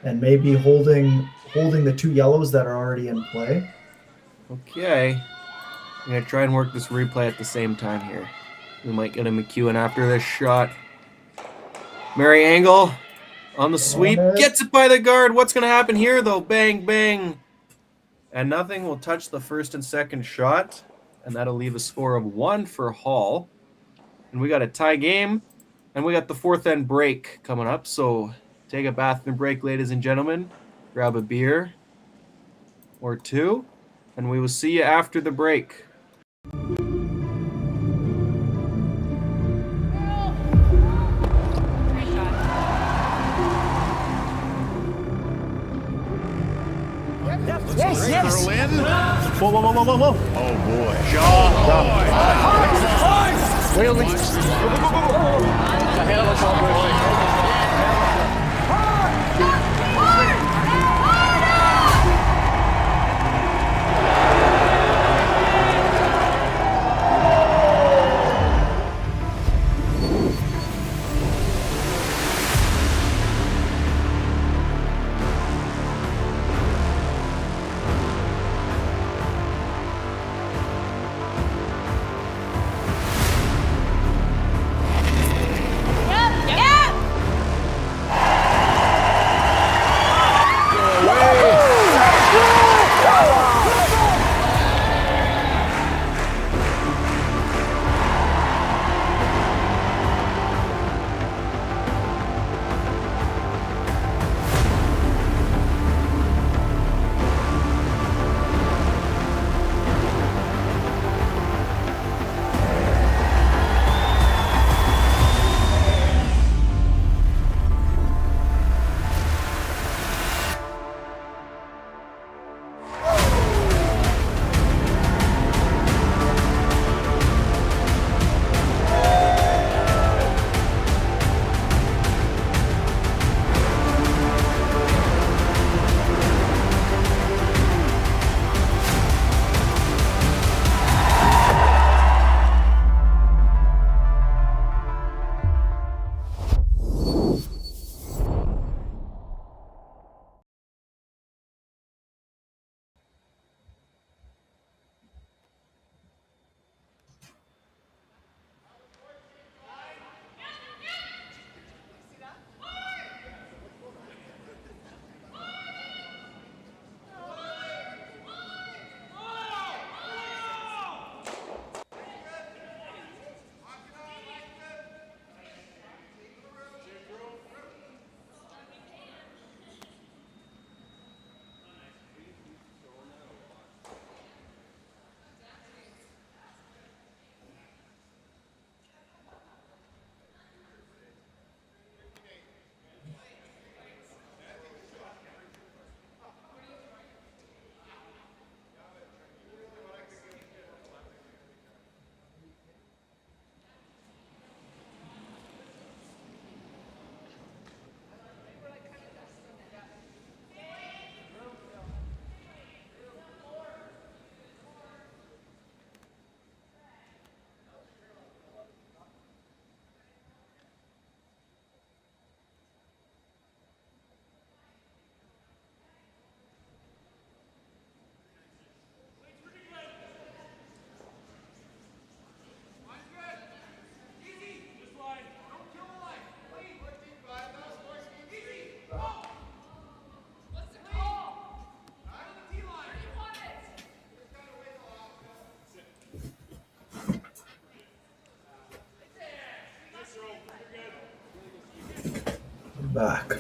and maybe holding the 2 yellows that are already in play. Okay, I'm gonna try and work this replay at the same time here. We might get a McEwen after this shot. Mary Angle on the sweep, gets it by the guard. What's gonna happen here though? Bang, bang. And nothing will touch the first and second shot. And that'll leave a score of 1 for Hall. And we got a tie game. And we got the fourth end break coming up. So take a bathroom break, ladies and gentlemen. Grab a beer or 2. And we will see you after the break. Yes, yes. Berlin. Whoa, whoa, whoa, whoa, whoa, whoa. Oh boy. John. Wheeling. Ahead of us all, boys. Back.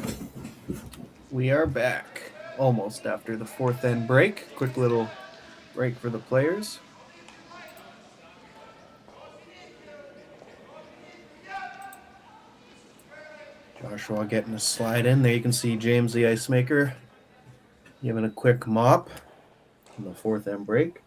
We are back almost after the fourth end break. Quick little break for the players. Joshua getting a slide in. There you can see James the Ice Maker giving a quick mop in the fourth end break.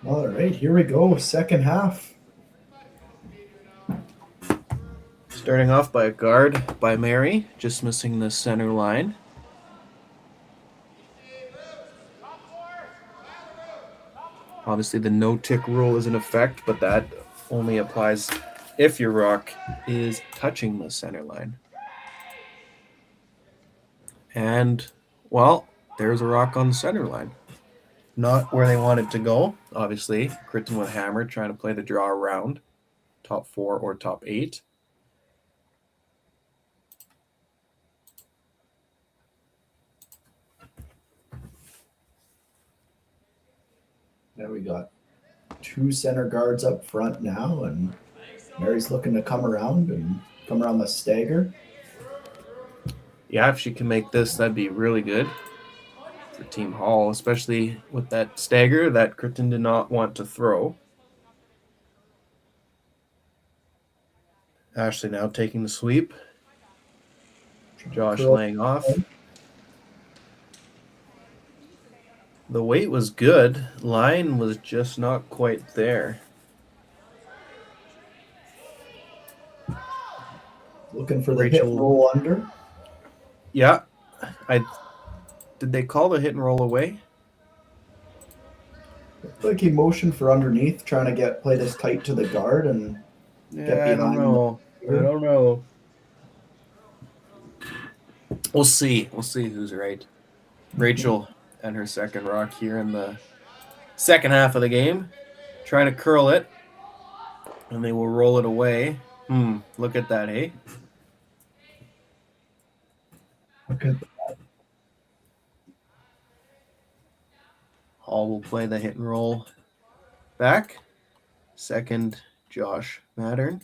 All right, here we go. Second half. Starting off by a guard by Mary, just missing the center line. Obviously, the no-tick rule is in effect, but that only applies if your rock is touching the center line. And, well, there's a rock on the center line. Not where they want it to go. Obviously, Criton with hammer trying to play the draw around top 4 or top 8. There we got 2 center guards up front now, and Mary's looking to come around the stagger. Yeah, if she can make this, that'd be really good for Team Hall, especially with that stagger that Criton did not want to throw. Ashley now taking the sweep. Josh laying off. The weight was good. Line was just not quite there. Looking for the hit and roll under. Yeah. Did they call the hit and roll away? Looked like he motioned for underneath, trying to play this tight to the guard and get behind. I don't know. We'll see. We'll see who's right. Rachel and her second rock here in the second half of the game, trying to curl it, and they will roll it away. Look at that, hey? Look at that. Hall will play the hit and roll back. Second, Josh Mattern.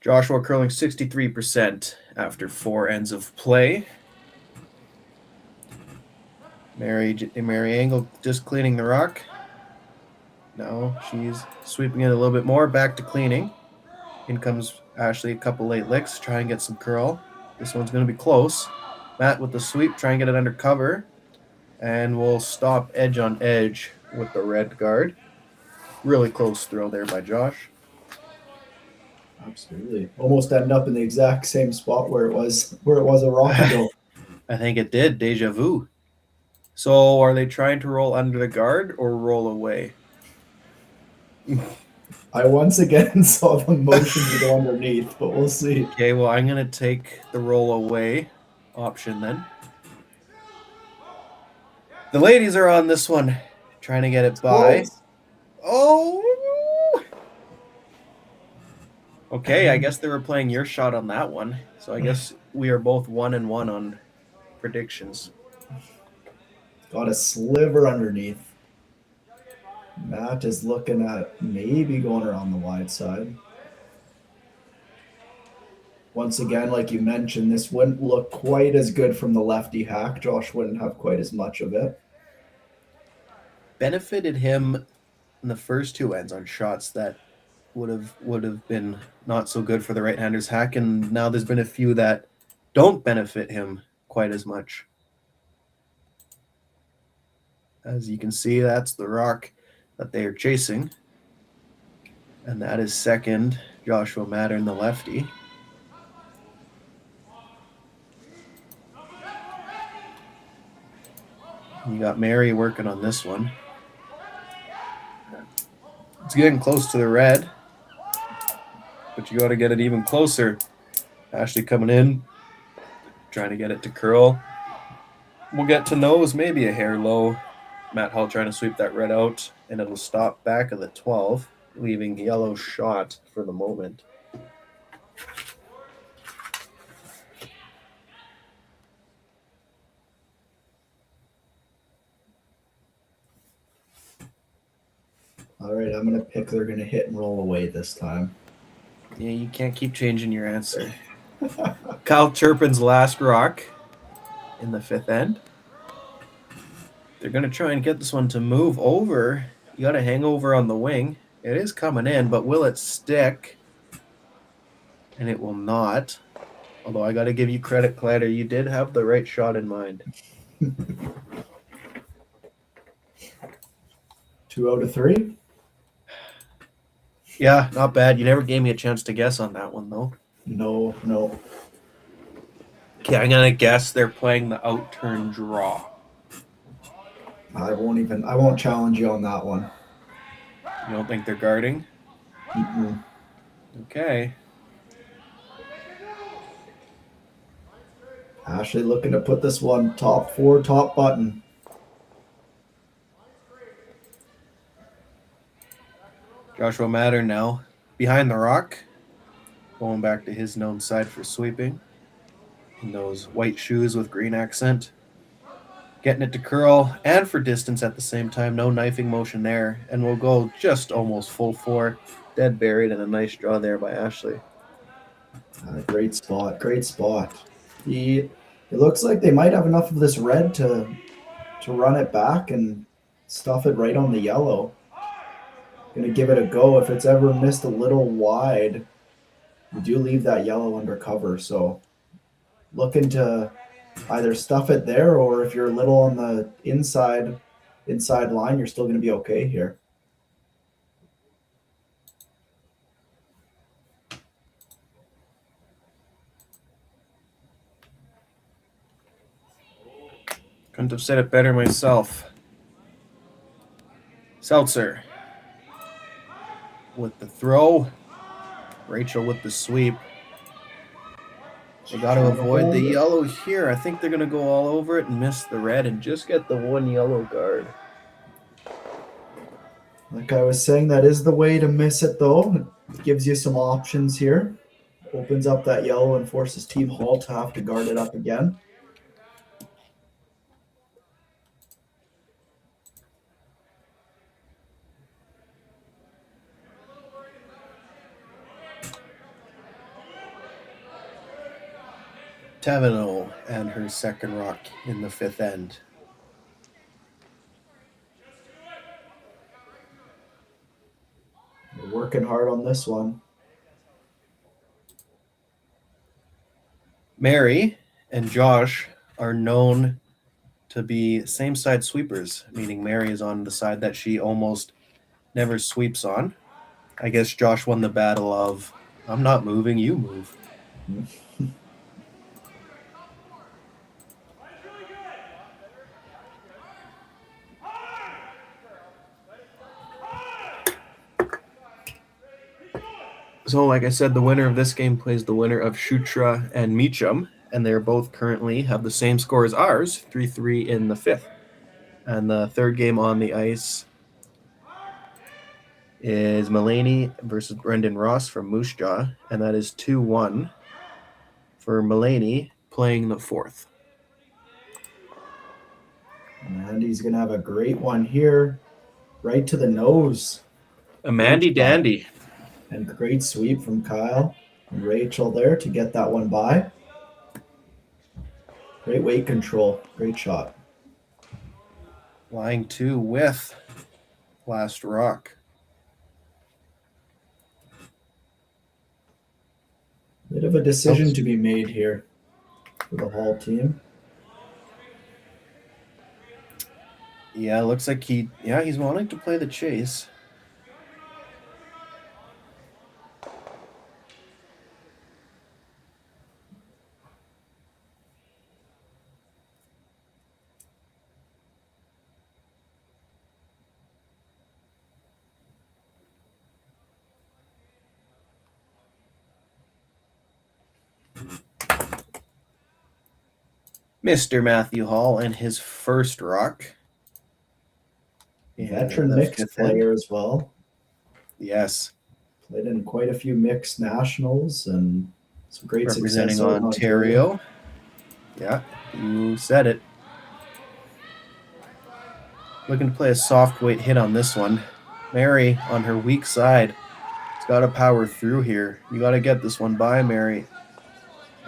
Joshua curling 63% after 4 ends of play. Mary Angle just cleaning the rock. No, she's sweeping it a little bit more. Back to cleaning. In comes Ashley, a couple late licks. Try and get some curl. This one's going to be close. Matt with the sweep. Try and get it under cover. And we'll stop edge on edge with the red guard. Really close throw there by Josh. Absolutely. Almost ended up in the exact same spot where it was a rock ago. I think it did. Deja vu. So are they trying to roll under the guard or roll away? I once again saw the motion to go underneath, but we'll see. Okay, well, I'm going to take the roll away option then. The ladies are on this one, trying to get it by. Oh! Okay, I guess they were playing your shot on that one. So I guess we are both 1-1 on predictions. Got a sliver underneath. Matt is looking at maybe going around the wide side. Once again, like you mentioned, this wouldn't look quite as good from the lefty hack. Josh wouldn't have quite as much of it. Benefited him in the first two ends on shots that would have been not so good for the right-handers hack, and now there's been a few that don't benefit him quite as much. As you can see, that's the rock that they are chasing. And that is second, Joshua Mattern, the lefty. You got Mary working on this one. It's getting close to the red, but you got to get it even closer. Ashley coming in, trying to get it to curl. We'll get to nose, maybe a hair low. Matt Hull trying to sweep that red out, and it'll stop back of the 12, leaving yellow shot for the moment. All right, I'm going to pick they're going to hit and roll away this time. Yeah, you can't keep changing your answer. Kyle Turpin's last rock in the fifth end. They're going to try and get this one to move over. You got to hang over on the wing. It is coming in, but will it stick? And it will not. Although I got to give you credit, Clyder. You did have the right shot in mind. 2 out of 3. Yeah, not bad. You never gave me a chance to guess on that one, though. No. Okay, I'm going to guess they're playing the out-turn draw. I won't challenge you on that one. You don't think they're guarding? Mm-mm. Okay. Ashley looking to put this one top 4, top button. Joshua Mattern now behind the rock, going back to his known side for sweeping. In those white shoes with green accent. Getting it to curl and for distance at the same time. No knifing motion there. And we'll go just almost full 4. Dead buried, and a nice draw there by Ashley. Great spot. It looks like they might have enough of this red to run it back and stuff it right on the yellow. Gonna give it a go. If it's ever missed a little wide, you do leave that yellow under cover. So looking to either stuff it there, or if you're a little on the inside line, you're still going to be okay here. Couldn't have said it better myself. Seltzer with the throw. Rachel with the sweep. They got to avoid the yellow here. I think they're going to go all over it and miss the red and just get the one yellow guard. Like I was saying, that is the way to miss it, though. It gives you some options here. Opens up that yellow and forces Team Hall to have to guard it up again. Tavino and her second rock in the fifth end. They're working hard on this one. Mary and Josh are known to be same side sweepers, meaning Mary is on the side that she almost never sweeps on. I guess Josh won the battle of, I'm not moving, you move. So, like I said, the winner of this game plays the winner of Shutra and Meacham, and they're both currently have the same score as ours, 3-3 in the fifth. And the third game on the ice is Mulaney versus Brendan Ross from Moose Jaw, and that is 2-1 for Mulaney playing the fourth. And he's going to have a great one here, right to the nose. A Mandy Dandy. And great sweep from Kyle and Rachel there to get that one by. Great weight control. Great shot. Lying 2 with last rock. Bit of a decision to be made here for the Hall team. Yeah, looks like he's wanting to play the chase. Mr. Matthew Hall and his first rock. Veteran mixed player as well. Yes. Played in quite a few mixed nationals and some great representing success. Ontario. Yeah, you said it. Looking to play a soft weight hit on this one. Mary on her weak side. It's got to power through here. You got to get this one by Mary.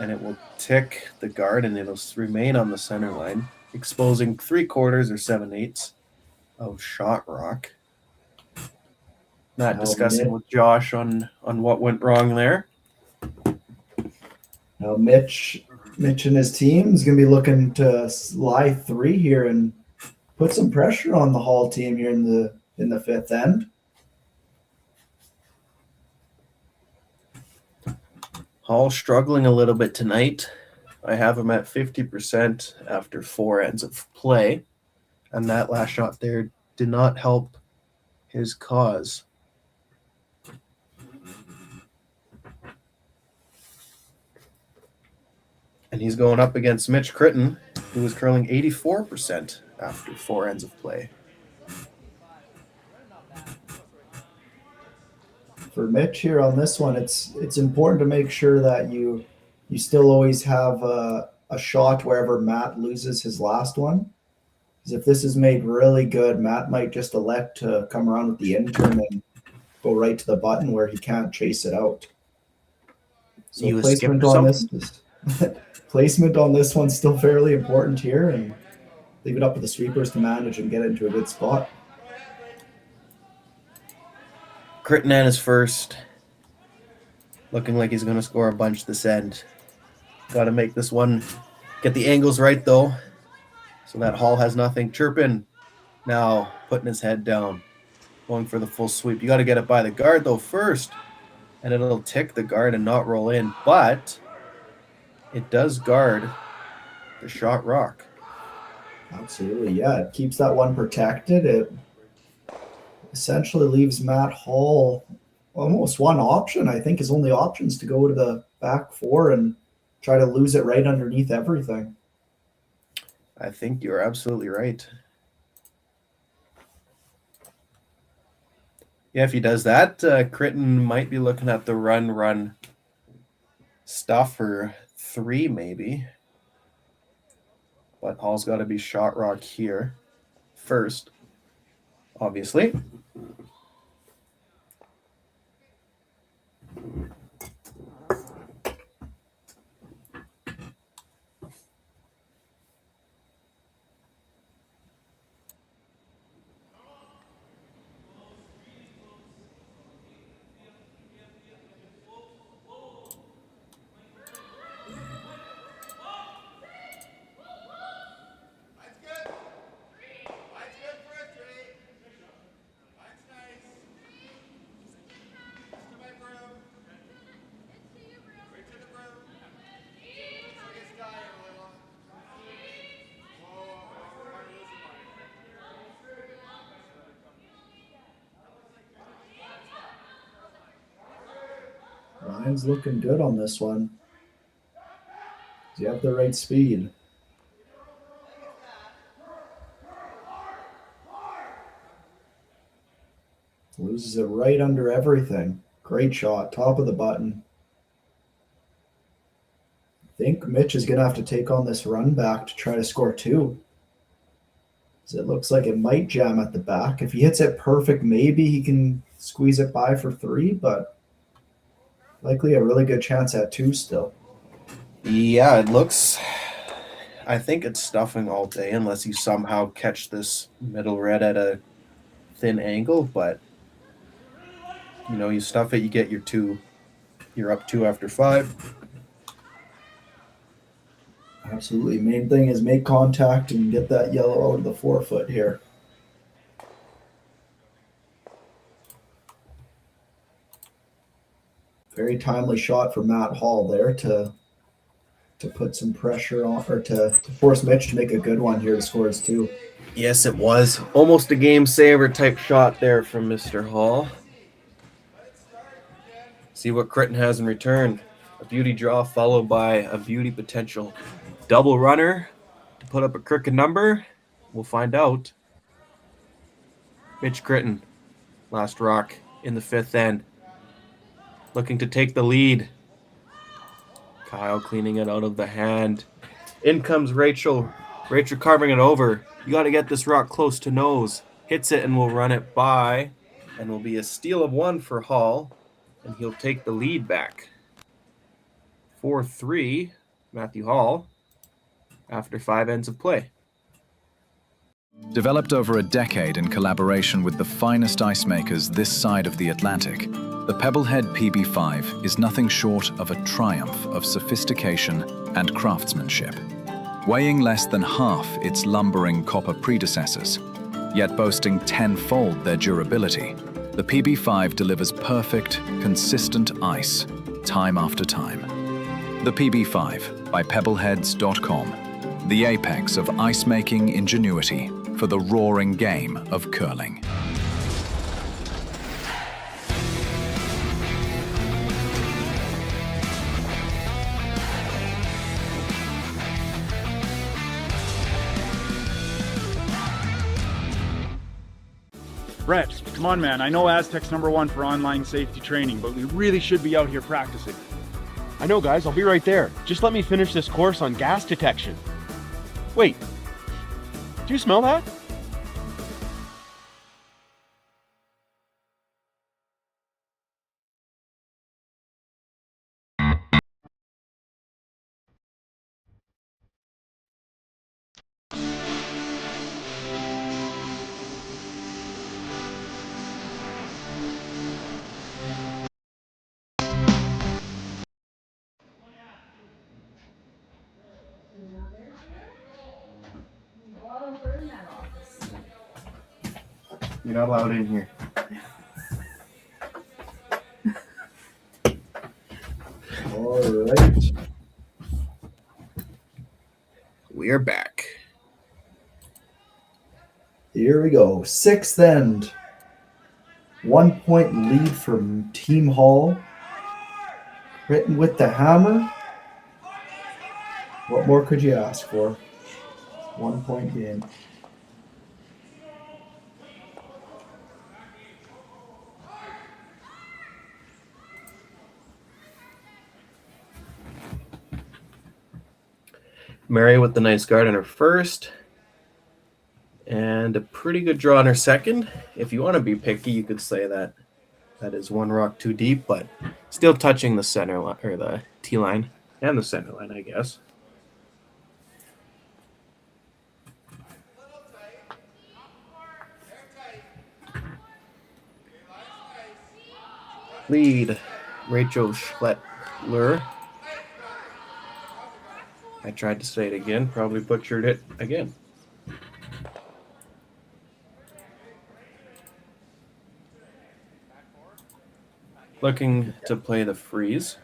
And it will tick the guard and it'll remain on the center line, exposing 3/4 or 7/8 of shot rock. Not discussing with Josh on what went wrong there. Now Mitch and his team is going to be looking to lie 3 here and put some pressure on the Hall team here in the fifth end. Hall struggling a little bit tonight. I have him at 50% after 4 ends of play, and that last shot there did not help his cause. And he's going up against Mitch Criton, who is curling 84% after 4 ends of play. For Mitch here on this one, it's important to make sure that you still always have a shot wherever Matt loses his last one. Because if this is made really good, Matt might just elect to come around with the in-turn and go right to the button where he can't chase it out. So You placement on this placement on this one's still fairly important here, and leave it up to the sweepers to manage and get into a good spot. Criton is first. Looking like he's going to score a bunch this end. Got to make this one, get the angles right though, so that Hall has nothing. Chirpin now putting his head down, going for the full sweep. You got to get it by the guard though first, and it'll tick the guard and not roll in, but it does guard the shot rock. Absolutely, yeah. It keeps that one protected. It essentially leaves Matt Hall almost one option. I think his only option is to go to the back 4 and try to lose it right underneath everything. I think you're absolutely right. Yeah, if he does that, Criton might be looking at the run stuff for 3 maybe. But Hall's got to be shot rock here first, obviously. Ryan's looking good on this one. Does he have the right speed? Loses it right under everything. Great shot. Top of the button. I think Mitch is going to have to take on this run back to try to score 2. It looks like it might jam at the back. If he hits it perfect, maybe he can squeeze it by for 3, but likely a really good chance at 2 still. Yeah, it looks... I think it's stuffing all day unless you somehow catch this middle red at a thin angle, but you stuff it, you get your 2. You're up 2 after 5. Absolutely. Main thing is make contact and get that yellow out of the forefoot here. Very timely shot for Matt Hall there to put some pressure on, or to force Mitch to make a good one here to score his 2. Yes, it was. Almost a game saver type shot there from Mr. Hall. See what Criton has in return. A beauty draw followed by a beauty potential double runner to put up a crooked number. We'll find out. Mitch Criton, last rock in the 5th end. Looking to take the lead. Kyle cleaning it out of the hand. In comes Rachel. Rachel carving it over. You got to get this rock close to nose. Hits it and will run it by. And will be a steal of 1 for Hall. And he'll take the lead back. 4-3, Matthew Hall, after 5 ends of play. Developed over a decade in collaboration with the finest ice makers this side of the Atlantic, the Pebblehead PB5 is nothing short of a triumph of sophistication and craftsmanship. Weighing less than half its lumbering copper predecessors, yet boasting 10-fold their durability, the PB5 delivers perfect, consistent ice, time after time. The PB5 by Pebbleheads.com, the apex of ice-making ingenuity for the roaring game of curling. Brett, come on, man. I know Aztec's #1 for online safety training, but we really should be out here practicing. I know, guys. I'll be right there. Just let me finish this course on gas detection. Wait. Do you smell that? You're not allowed in here. All right. We're back. Here we go. 6th end. 1 point lead for Team Hall. Criton with the hammer. What more could you ask for? 1 point game. Mary with the nice guard on her first. And a pretty good draw on her second. If you want to be picky, you could say that is 1 rock too deep, but still touching the center line, or the tee line and the center line, I guess. Lead, Rachel Schlettler. I tried to say it again, probably butchered it again. Looking to play the freeze.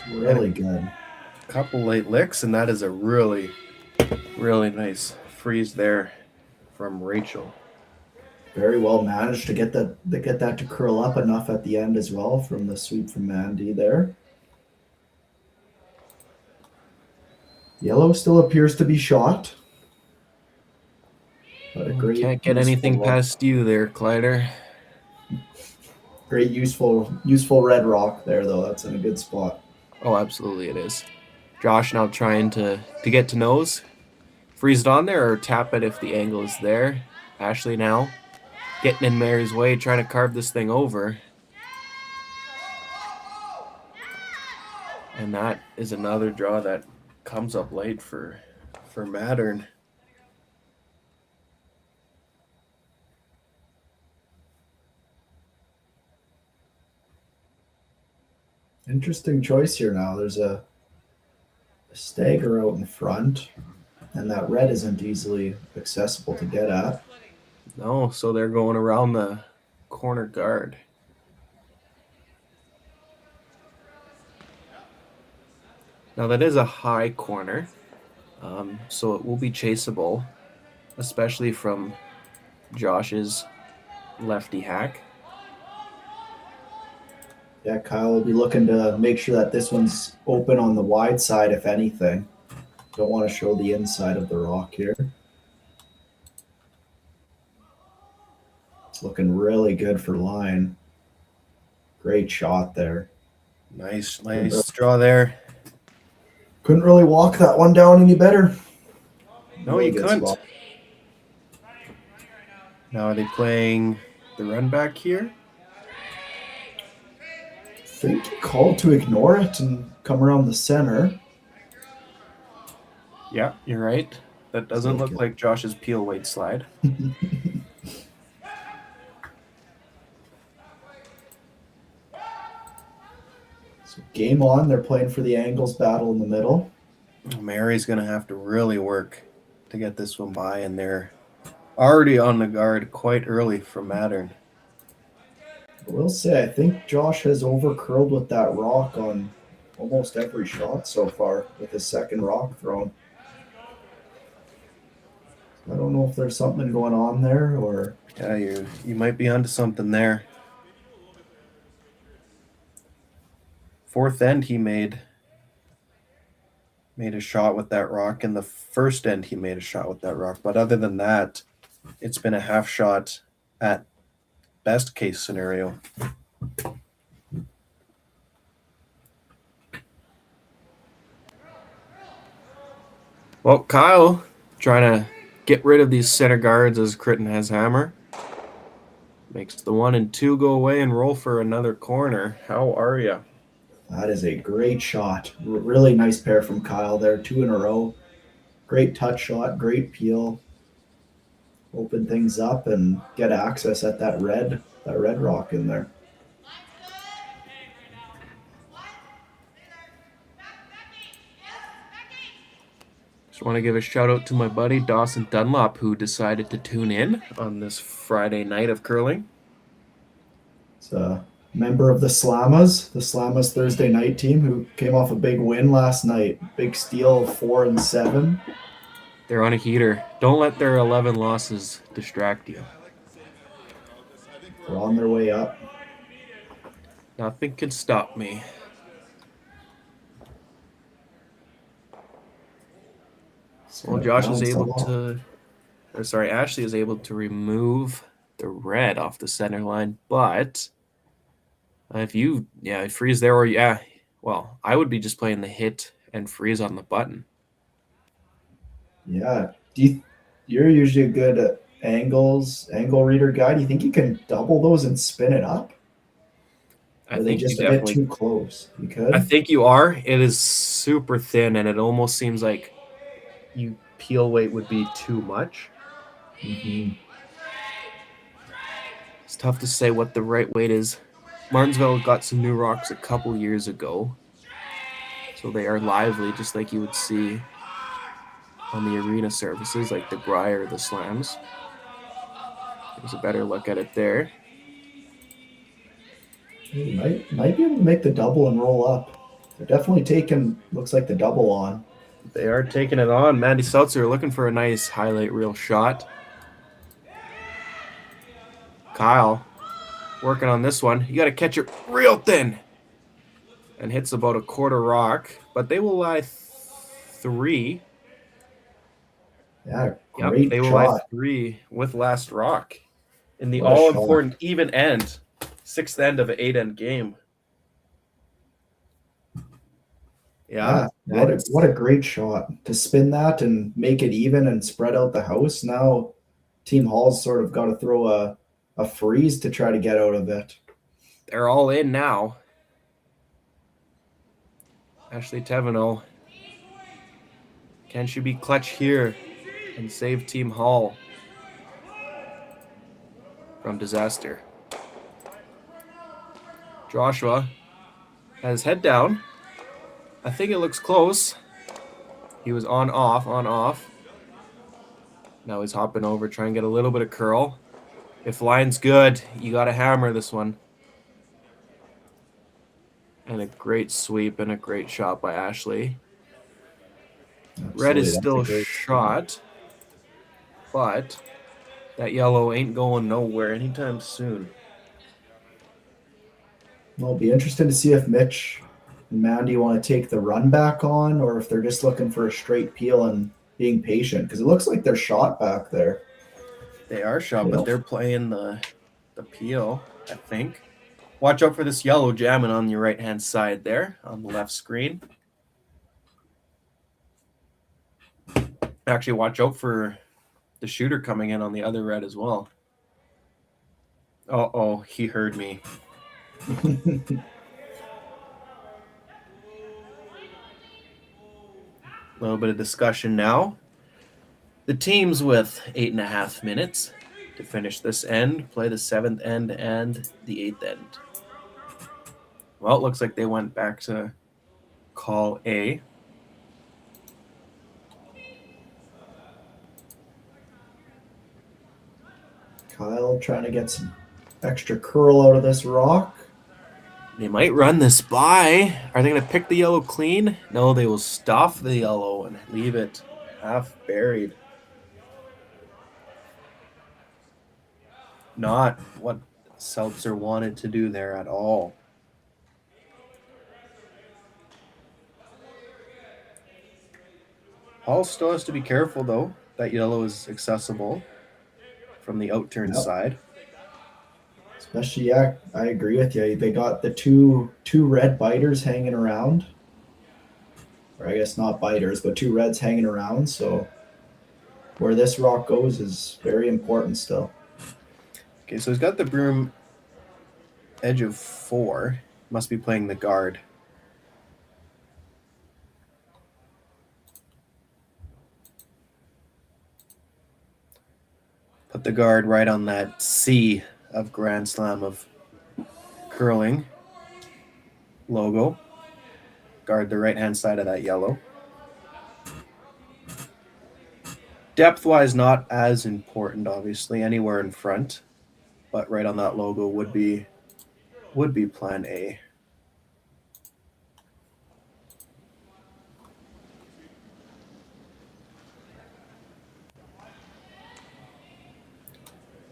Really good. Couple late licks, and that is a really, really nice freeze there from Rachel. Very well managed to get that to curl up enough at the end as well from the sweep from Mandy there. Yellow still appears to be shot. But a great, Can't get anything past you there, Clyder. Great useful red rock there, though. That's in a good spot. Oh, absolutely it is. Josh now trying to get to nose. Freeze it on there or tap it if the angle is there. Ashley now getting in Mary's way, trying to carve this thing over. And that is another draw that comes up late for Mattern. Interesting choice here now. There's a stagger out in front, and that red isn't easily accessible to get at. No, so they're going around the corner guard. Now that is a high corner, so it will be chaseable, especially from Josh's lefty hack. Yeah, Kyle will be looking to make sure that this one's open on the wide side, if anything. Don't want to show the inside of the rock here. It's looking really good for line. Great shot there. Nice draw there. Couldn't really walk that one down any better. No, Really you good couldn't. spot. Now are they playing the run back here? I think he called to ignore it and come around the center. Yeah, you're right. That doesn't look like Josh's peel weight slide. So game on. They're playing for the angles battle in the middle. Mary's going to have to really work to get this one by, and they're already on the guard quite early from Mattern. I will say, I think Josh has over-curled with that rock on almost every shot so far with his second rock thrown. I don't know if there's something going on there or... Yeah, you might be onto something there. Fourth end he made a shot with that rock, and the first end he made a shot with that rock. But other than that, it's been a half shot at best case scenario. Well, Kyle trying to get rid of these center guards as Criton has hammer. Makes the 1 and 2 go away and roll for another corner. How are you? That is a great shot. Really nice pair from Kyle there. 2 in a row. Great touch shot. Great peel. Open things up and get access at that red rock in there. Just want to give a shout out to my buddy Dawson Dunlop, who decided to tune in on this Friday night of curling. It's a member of the Slamas Thursday night team, who came off a big win last night. Big steal of 4 and 7. They're on a heater. Don't let their 11 losses distract you. They're on their way up. Nothing can stop me. Well, Josh is able to, Ashley is able to remove the red off the center line, but if you, freeze there, or I would be just playing the hit and freeze on the button. Yeah. You're usually a good angle reader guy. Do you think you can double those and spin it up? I Are they think just you a bit definitely too close? You could? I think you are. It is super thin, and it almost seems like you peel weight would be too much. Mm-hmm. It's tough to say what the right weight is. Martensville got some new rocks a couple years ago, so they are lively, just like you would see on the arena surfaces, like the Briar or the Slams. There's a better look at it there. You might be able to make the double and roll up. They're definitely taking, looks like the double on. They are taking it on. Mandy Seltzer looking for a nice highlight reel shot. Kyle working on this one. You got to catch it real thin. And hits about a quarter rock. But they will lie 3. Yeah, Yep, great they were by shot. 3 with last rock in the What a shot. all-important even end, 6th end of an 8-end game. Yeah, what a great shot to spin that and make it even and spread out the house. Now Team Hall's sort of got to throw a freeze to try to get out of it. they're all in now. Ashley Teveno. Can she be clutch here and save Team Hall from disaster? Joshua has his head down. I think it looks close. He was on, off, on, off. Now he's hopping over, trying to get a little bit of curl. If line's good, you got to hammer this one. And a great sweep and a great shot by Ashley. Red is still shot, but that yellow ain't going nowhere anytime soon. Well, it'll be interesting to see if Mitch and Mandy want to take the run back on or if they're just looking for a straight peel and being patient, because it looks like they're shot back there. They are shot, but they're playing the peel, I think. Watch out for this yellow jamming on your right-hand side there on the left screen. Actually, watch out for the shooter coming in on the other red as well. Uh-oh, he heard me. A little bit of discussion now. The teams with 8.5 minutes to finish this end play the 7th end and the 8th end. Well, it looks like they went back to call A. Kyle trying to get some extra curl out of this rock. They might run this by. Are they going to pick the yellow clean? No, they will stuff the yellow and leave it half buried. Not what Seltzer wanted to do there at all. Hall still has to be careful, though. That yellow is accessible from the outturn side. Especially, yeah, I agree with you. They got the two red biters hanging around. Or I guess not biters, but 2 reds hanging around. So where this rock goes is very important still. Okay, so he's got the broom edge of 4. Must be playing the guard. Put the guard right on that C of Grand Slam of curling logo. Guard the right-hand side of that yellow. Depth-wise, not as important, obviously, anywhere in front. But right on that logo would be plan A.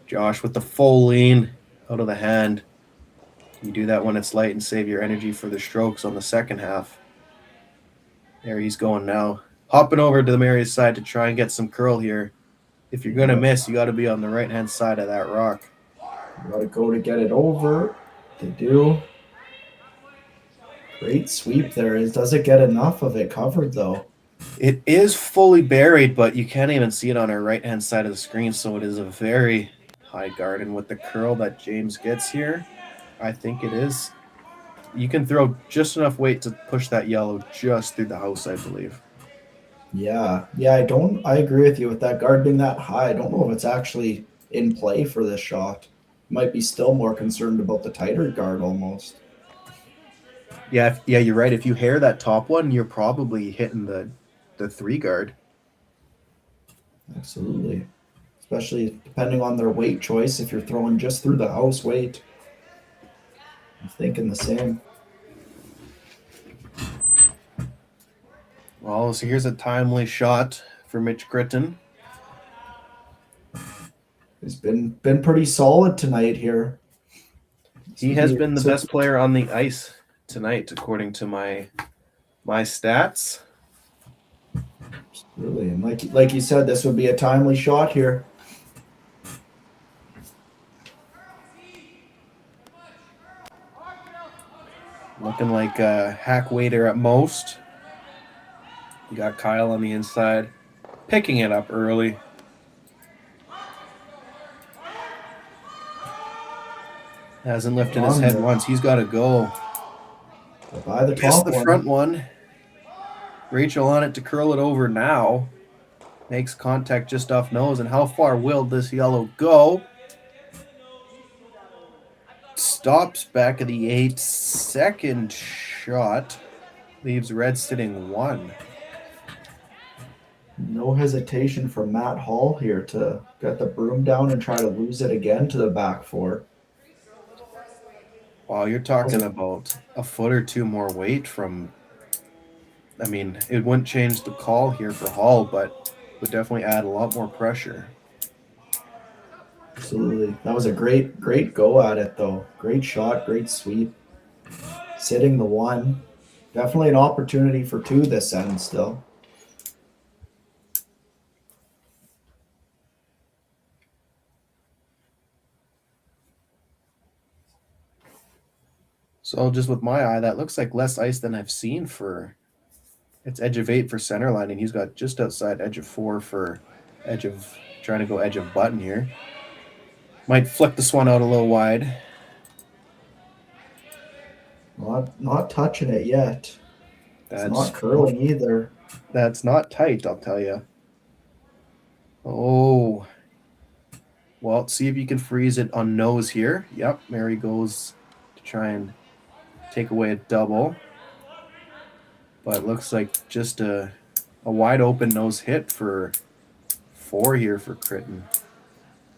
Josh with the full lean out of the hand. You do that when it's light and save your energy for the strokes on the second half. There he's going now. Hopping over to the Mary's side to try and get some curl here. If you're going to miss, you got to be on the right-hand side of that rock. Got to go to get it over. They do. Great sweep there. Does it get enough of it covered, though? It is fully buried, but you can't even see it on our right-hand side of the screen, so it is a very high guard. And with the curl that James gets here, I think it is. You can throw just enough weight to push that yellow just through the house, I believe. Yeah, I agree with you with that guard being that high. I don't know if it's actually in play for this shot. Might be still more concerned about the tighter guard almost. Yeah, you're right. If you hair that top one, you're probably hitting the 3 guard. Absolutely. Especially depending on their weight choice. If you're throwing just through the house weight, I'm thinking the same. Well, so here's a timely shot for Mitch Criton. He's been pretty solid tonight here. He has been the best player on the ice tonight, according to my stats. Absolutely. And like you said, this would be a timely shot here. Looking like a hack waiter at most. You got Kyle on the inside, picking it up early. Hasn't lifted his head once. He's got to go. By the Gets top the one. front one. Rachel on it to curl it over now. Makes contact just off nose. And how far will this yellow go? Stops back of the 8. Second shot. Leaves red sitting 1. No hesitation for Matt Hall here to get the broom down and try to lose it again to the back 4. Wow, you're talking about a foot or two more weight from... I mean, it wouldn't change the call here for Hall, but would definitely add a lot more pressure. Absolutely. That was a great go at it, though. Great shot, great sweep. Sitting the 1. Definitely an opportunity for 2 this end still. So just with my eye, that looks like less ice than I've seen for... It's edge of 8 for center line, and he's got just outside edge of 4 for edge of... Trying to go edge of button here. Might flick this one out a little wide. Not touching it yet. That's It's not curling either. That's not tight, I'll tell you. Oh. Well, see if you can freeze it on nose here. Yep, Mary goes to try and take away a double. But it looks like just a wide open nose hit for 4 here for Criton.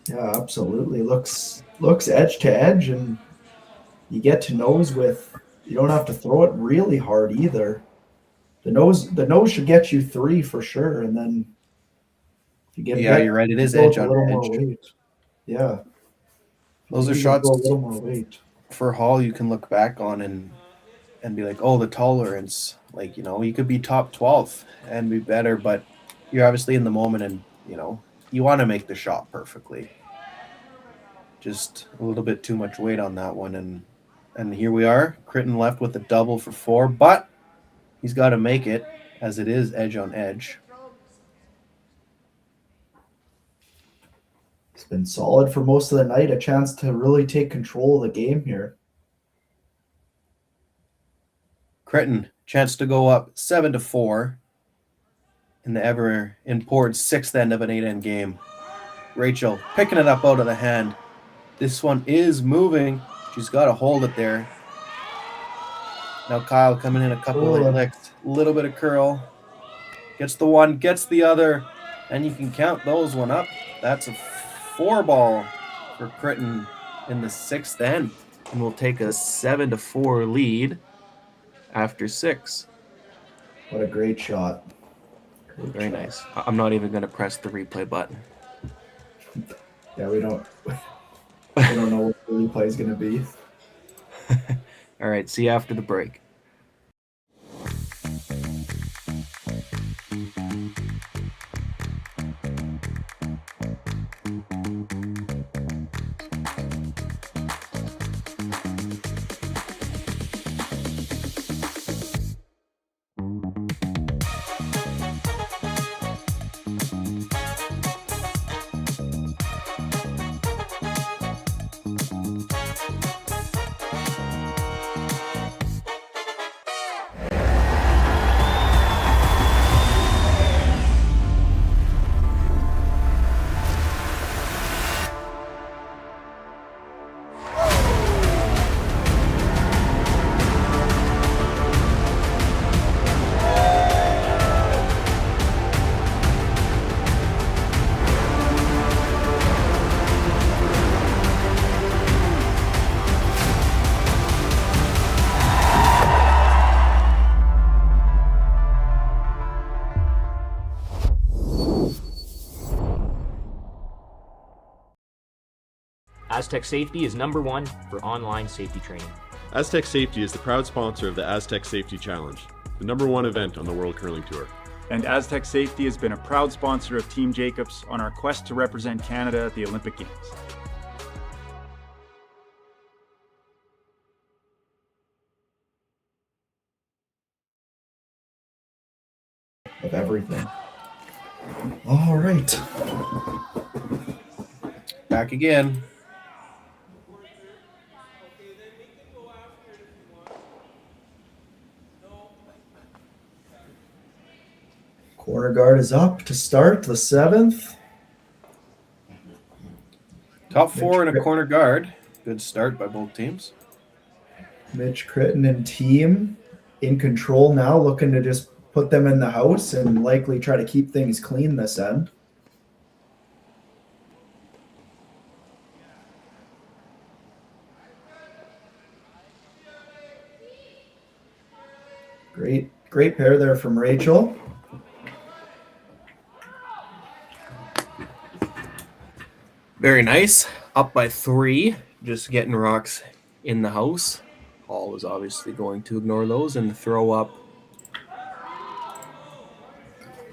Yeah, absolutely. Looks edge to edge, and you get to nose with. You don't have to throw it really hard either. The nose should get you 3 for sure, and then if you get you're right. It is edge on edge. Weight. Yeah, those are shots a little more weight for Hall. You can look back on and be like, oh, the tolerance. Like, you know, you could be top 12th and be better, but you're obviously in the moment, and you know you want to make the shot perfectly. Just a little bit too much weight on that one, and here we are. Criton left with a double for 4, but he's got to make it as it is edge on edge. It's been solid for most of the night. A chance to really take control of the game here. Criton, chance to go up 7-4 in the ever important 6th end of an 8-end game. Rachel picking it up out of the hand. This one is moving. She's got to hold it there. Now Kyle coming in a couple of licks. A little bit of curl. Gets the one, gets the other, and you can count those one up. That's a 4 ball for Criton in the 6th end. And we'll take a 7-4 lead after 6. What a great shot. Very nice. I'm not even going to press the replay button. Yeah, we don't know what the replay is going to be. All right, see you after the break. Aztec Safety is #1 for online safety training. Aztec Safety is the proud sponsor of the Aztec Safety Challenge, the #1 event on the World Curling Tour. And Aztec Safety has been a proud sponsor of Team Jacobs on our quest to represent Canada at the Olympic Games. Of everything. All right. Back again. Corner guard is up to start the 7th. Top 4 and a corner guard. Good start by both teams. Mitch Criton and team in control now, looking to just put them in the house and likely try to keep things clean this end. Great pair there from Rachel. Very nice. Up by 3. Just getting rocks in the house. Hall is obviously going to ignore those and throw up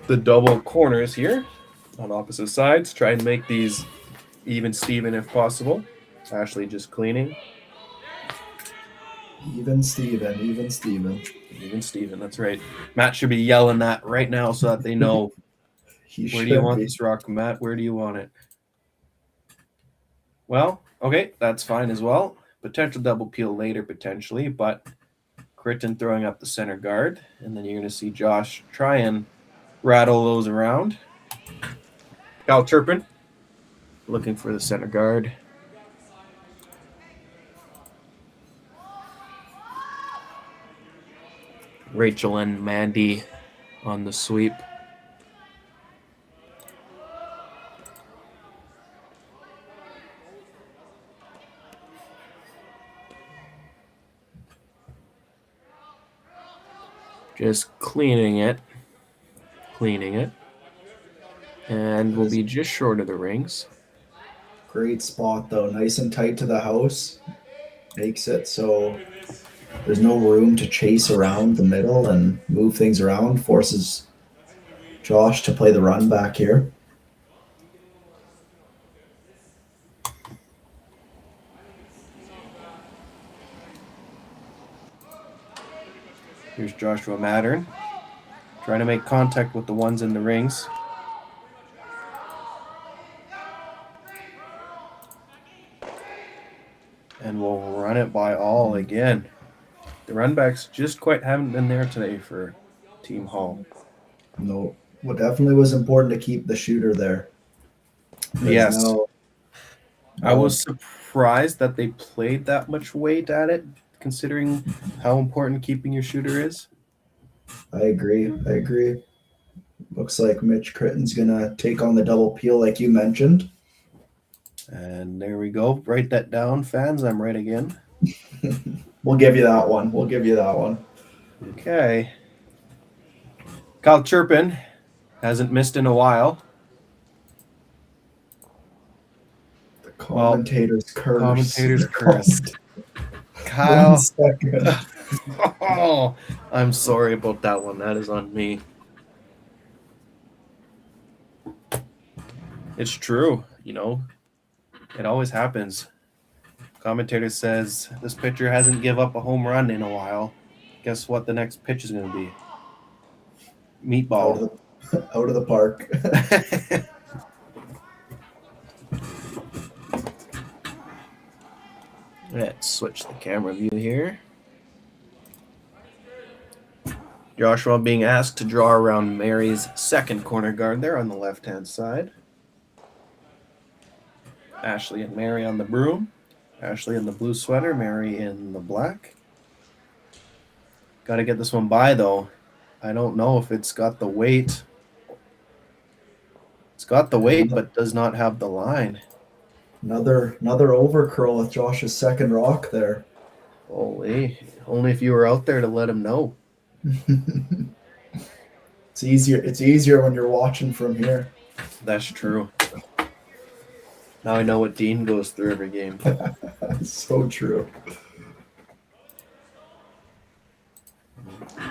the double corners here on opposite sides. Try and make these even Steven if possible. Ashley just cleaning. Even Steven. Even Steven, that's right. Matt should be yelling that right now so that they know. Where do you want this rock, Matt? Where do you want it? Well, okay, that's fine as well. Potential double peel later, potentially, but Criton throwing up the center guard, and then you're going to see Josh try and rattle those around. Kyle Turpin looking for the center guard. Rachel and Mandy on the sweep. Just cleaning it. And we'll be just short of the rings. Great spot, though. Nice and tight to the house. Makes it so there's no room to chase around the middle and move things around. Forces Josh to play the run back here. Here's Joshua Mattern trying to make contact with the ones in the rings. And we'll run it by all again. The run backs just quite haven't been there today for Team Hall. No, well, definitely was important to keep the shooter there. Yes. I was surprised that they played that much weight at it, considering how important keeping your shooter is. I agree. Looks like Mitch Criton's going to take on the double peel like you mentioned. And there we go. Write that down, fans. I'm right again. We'll give you that one. Okay. Kyle Turpin hasn't missed in a while. The commentator's cursed. Commentator's cursed. Kyle. 1 second. Oh, I'm sorry about that one. That is on me. It's true, It always happens. Commentator says this pitcher hasn't give up a home run in a while. Guess what the next pitch is going to be? Meatball. Out of the park. Let's switch the camera view here. Joshua being asked to draw around Mary's second corner guard there on the left-hand side. Ashley and Mary on the broom. Ashley in the blue sweater, Mary in the black. Got to get this one by, though. I don't know if it's got the weight. It's got the weight, but does not have the line. Another overcurl with Josh's second rock there. Holy. Only if you were out there to let him know. It's easier when you're watching from here. That's true. Now I know what Dean goes through every game. So true.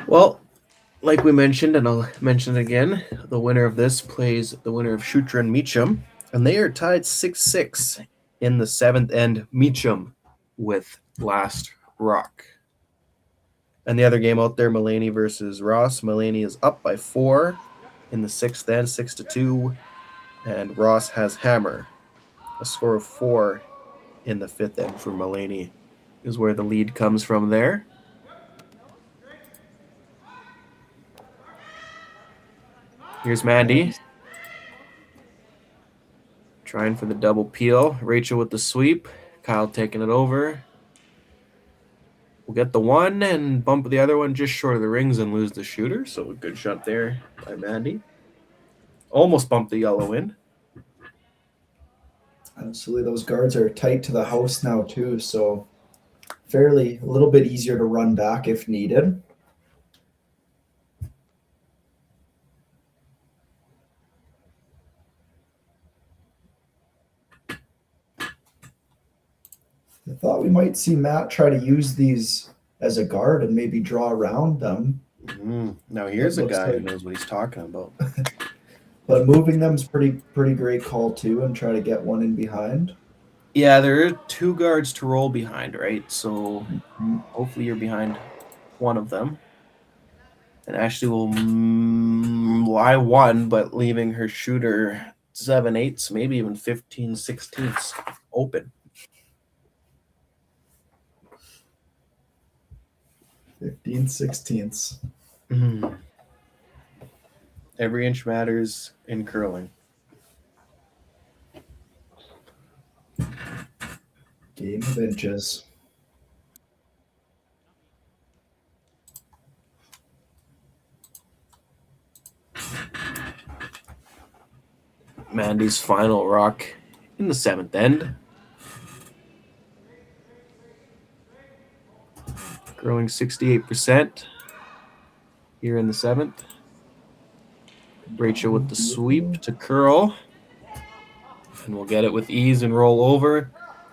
Well, like we mentioned, and I'll mention it again, the winner of this plays the winner of Shooter and Meacham, and they are tied 6-6 in the 7th end. Meacham with last rock. And the other game out there, Mulaney versus Ross. Mulaney is up by 4 in the 6th end, 6-2, and Ross has hammer. A score of 4 in the 5th end for Mulaney is where the lead comes from there. Here's Mandy. Trying for the double peel. Rachel with the sweep. Kyle taking it over. We'll get the one and bump the other one just short of the rings and lose the shooter. So a good shot there by Mandy. Almost bumped the yellow in. Absolutely. Those guards are tight to the house now too, so fairly a little bit easier to run back if needed. I thought we might see Matt try to use these as a guard and maybe draw around them. Now here's a guy who like- knows what he's talking about. But moving them's pretty great call too, and try to get one in behind. Yeah, there are 2 guards to roll behind, right? So hopefully you're behind one of them. And Ashley will lie 1, but leaving her shooter 7/8, maybe even 15/16 open. 15/16. Every inch matters in curling. Game of inches. Mandy's final rock in the 7th end. Growing 68% here in the 7th. Rachel with the sweep to curl. And we'll get it with ease and roll over.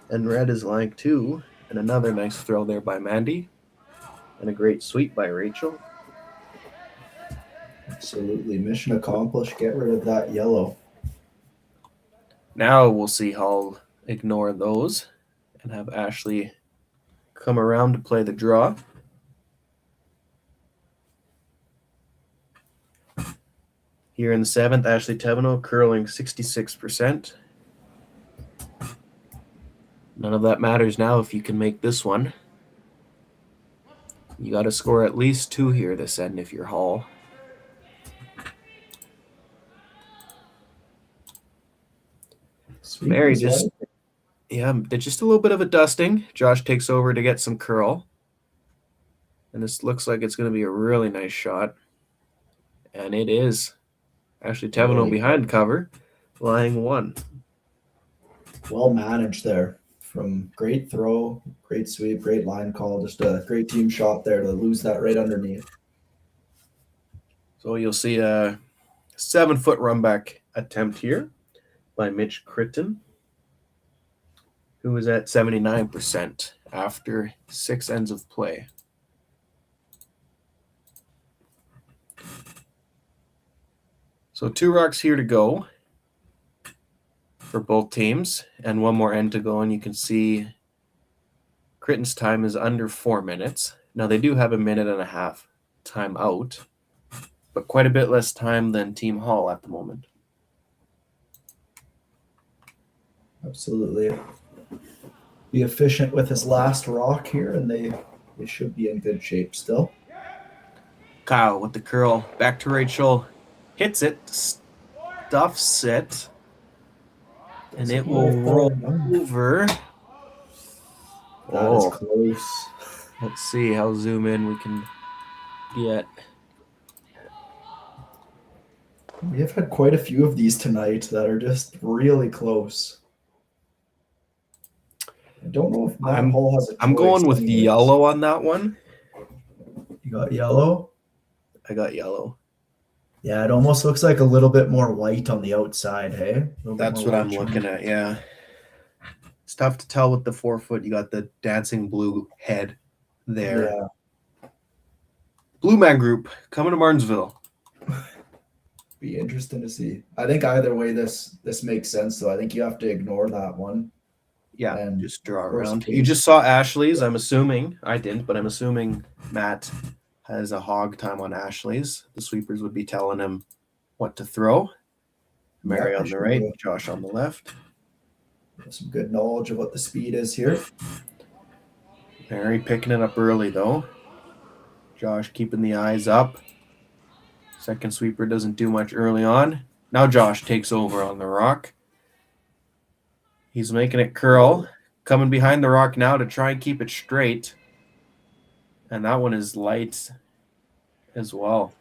And red is like 2. And another nice throw there by Mandy. And a great sweep by Rachel. Absolutely. Mission accomplished. Get rid of that yellow. Now we'll see how I'll ignore those and have Ashley come around to play the draw. Here in the 7th, Ashley Teveno curling 66%. None of that matters now if you can make this one. You got to score at least 2 here this end if you're Hall. Mary just, just a little bit of a dusting. Josh takes over to get some curl. And this looks like it's going to be a really nice shot. And it is. Ashley Teveno behind cover, lying 1. Well managed there. From great throw, great sweep, great line call. Just a great team shot there to lose that right underneath. So you'll see a 7-foot run back attempt here by Mitch Criton, who is at 79% after 6 ends of play. So 2 rocks here to go for both teams, and 1 more end to go, and you can see Criton's time is under 4 minutes. Now they do have a 1.5-minute time out, but quite a bit less time than Team Hall at the moment. Absolutely. Be efficient with his last rock here, and they should be in good shape still. Kyle with the curl, back to Rachel, hits it, stuffs it, and it will roll over. That is close. Let's see how zoom in we can get. We have had quite a few of these tonight that are just really close. I don't know if Matt Hall has a choice. I'm going with the yellow on that one. You got yellow? I got yellow. Yeah, it almost looks like a little bit more white on the outside, hey? That's what I'm looking at, yeah. It's tough to tell with the 4 foot. You got the dancing blue head there. Yeah. Blue Man Group coming to Martensville. Be interesting to see. I think either way this makes sense, though. I think you have to ignore that one. Yeah, And just draw worst around. case- You just saw Ashley's. I'm assuming. I didn't, but I'm assuming Matt has a hog time on Ashley's. The sweepers would be telling him what to throw. Mary Yeah, on the sure right, will. Josh on the left. Some good knowledge of what the speed is here. Mary picking it up early, though. Josh keeping the eyes up. Second sweeper doesn't do much early on. Now Josh takes over on the rock. He's making it curl. Coming behind the rock now to try and keep it straight. And that one is light as well.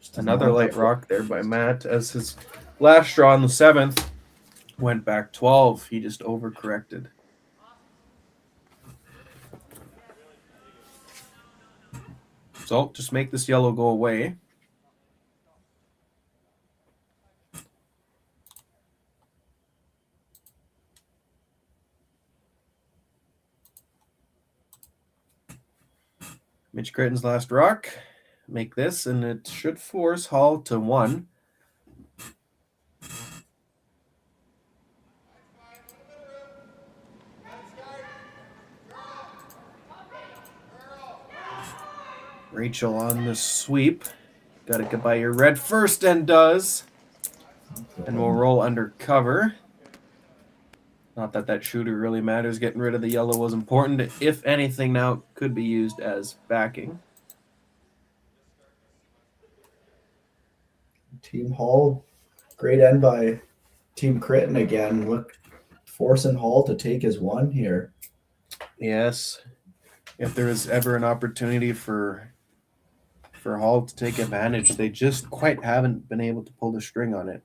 Just Another light rock there by Matt as his last straw on the 7th went back 12. He just overcorrected. So just make this yellow go away. Mitch Criton's last rock. Make this, and it should force Hall to 1. Rachel on the sweep. Got to get by your red first, and does. And we'll roll under cover. Not that that shooter really matters. Getting rid of the yellow was important. If anything, now could be used as backing. Team Hall, great end by Team Criton again. Look, forcing Hall to take his 1 here. Yes. If there is ever an opportunity for Hall to take advantage, they just quite haven't been able to pull the string on it.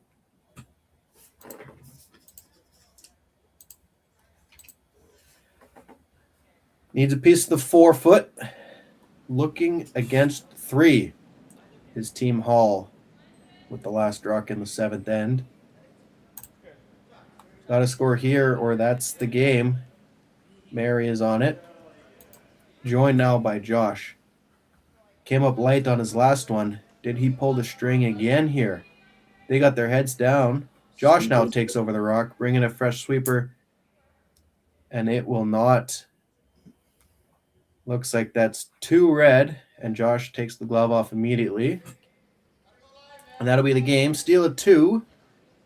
Needs a piece of the 4-foot. Looking against 3. His Team Hall with the last rock in the 7th end. Got to score here or that's the game. Mary is on it. Joined now by Josh. Came up light on his last one. Did he pull the string again here? They got their heads down. Josh now takes over the rock, bringing a fresh sweeper. And it will not. Looks like that's 2 red. And Josh takes the glove off immediately. And that'll be the game. Steal of 2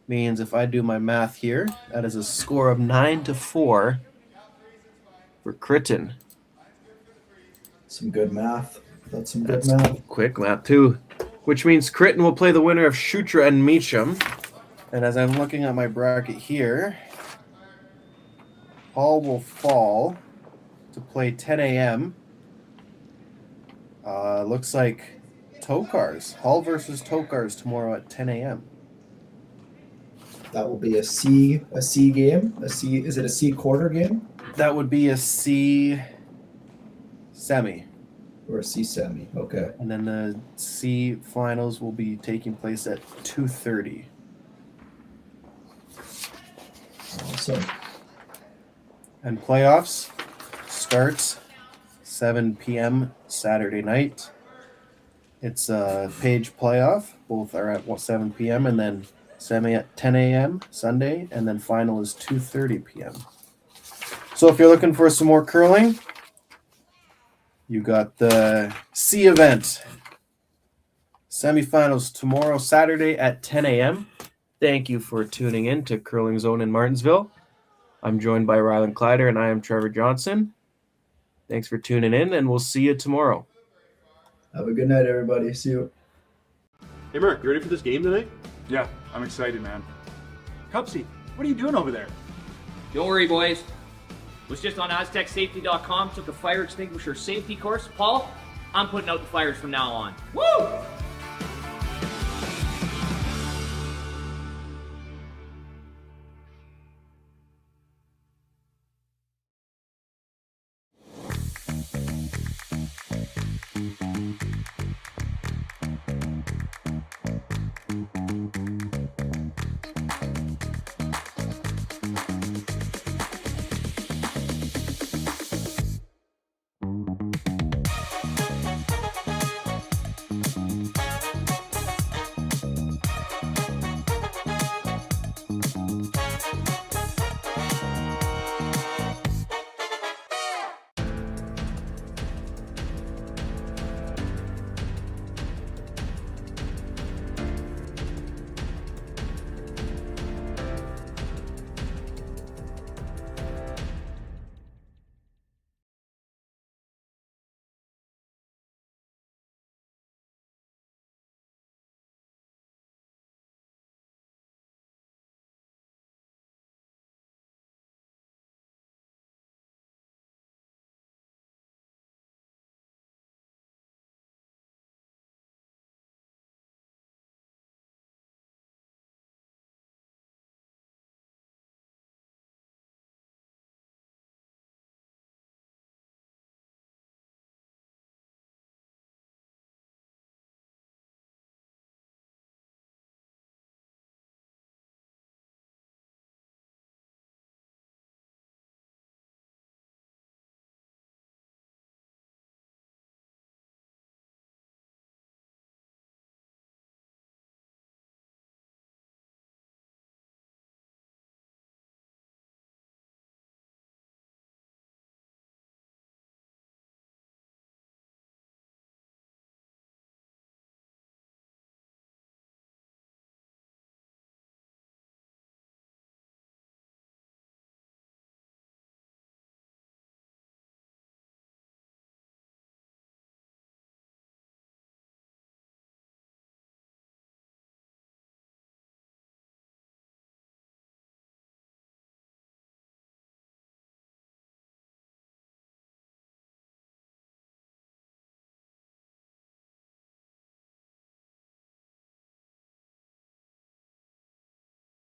means, if I do my math here, that is a score of 9-4 for Criton. Some good math. That's some good math. Quick math too. Which means Criton will play the winner of Shutra and Meacham. And as I'm looking at my bracket here, Hall will fall to play 10 a.m. Looks like Tokars. Hall versus Tokars tomorrow at 10 a.m. That will be a C game. Is it a C quarter game? That would be a C semi. Or a C semi. Okay. And then the C finals will be taking place at 2:30. Awesome. And playoffs starts 7 p.m. Saturday night. It's a page playoff. Both are at 7 p.m. and then semi at 10 a.m. Sunday, and then final is 2:30 p.m. So if you're looking for some more curling, you got the C event. Semifinals tomorrow, Saturday at 10 a.m. Thank you for tuning in to Curling Zone in Martensville. I'm joined by Rylan Kleider, and I am Trevor Johnson. Thanks for tuning in, and we'll see you tomorrow. Have a good night, everybody. See you. Hey, Mark, you ready for this game tonight? Yeah, I'm excited, man. Cupsy, what are you doing over there? Don't worry, boys. Was just on AztecSafety.com, took a fire extinguisher safety course. Paul, I'm putting out the fires from now on. Woo!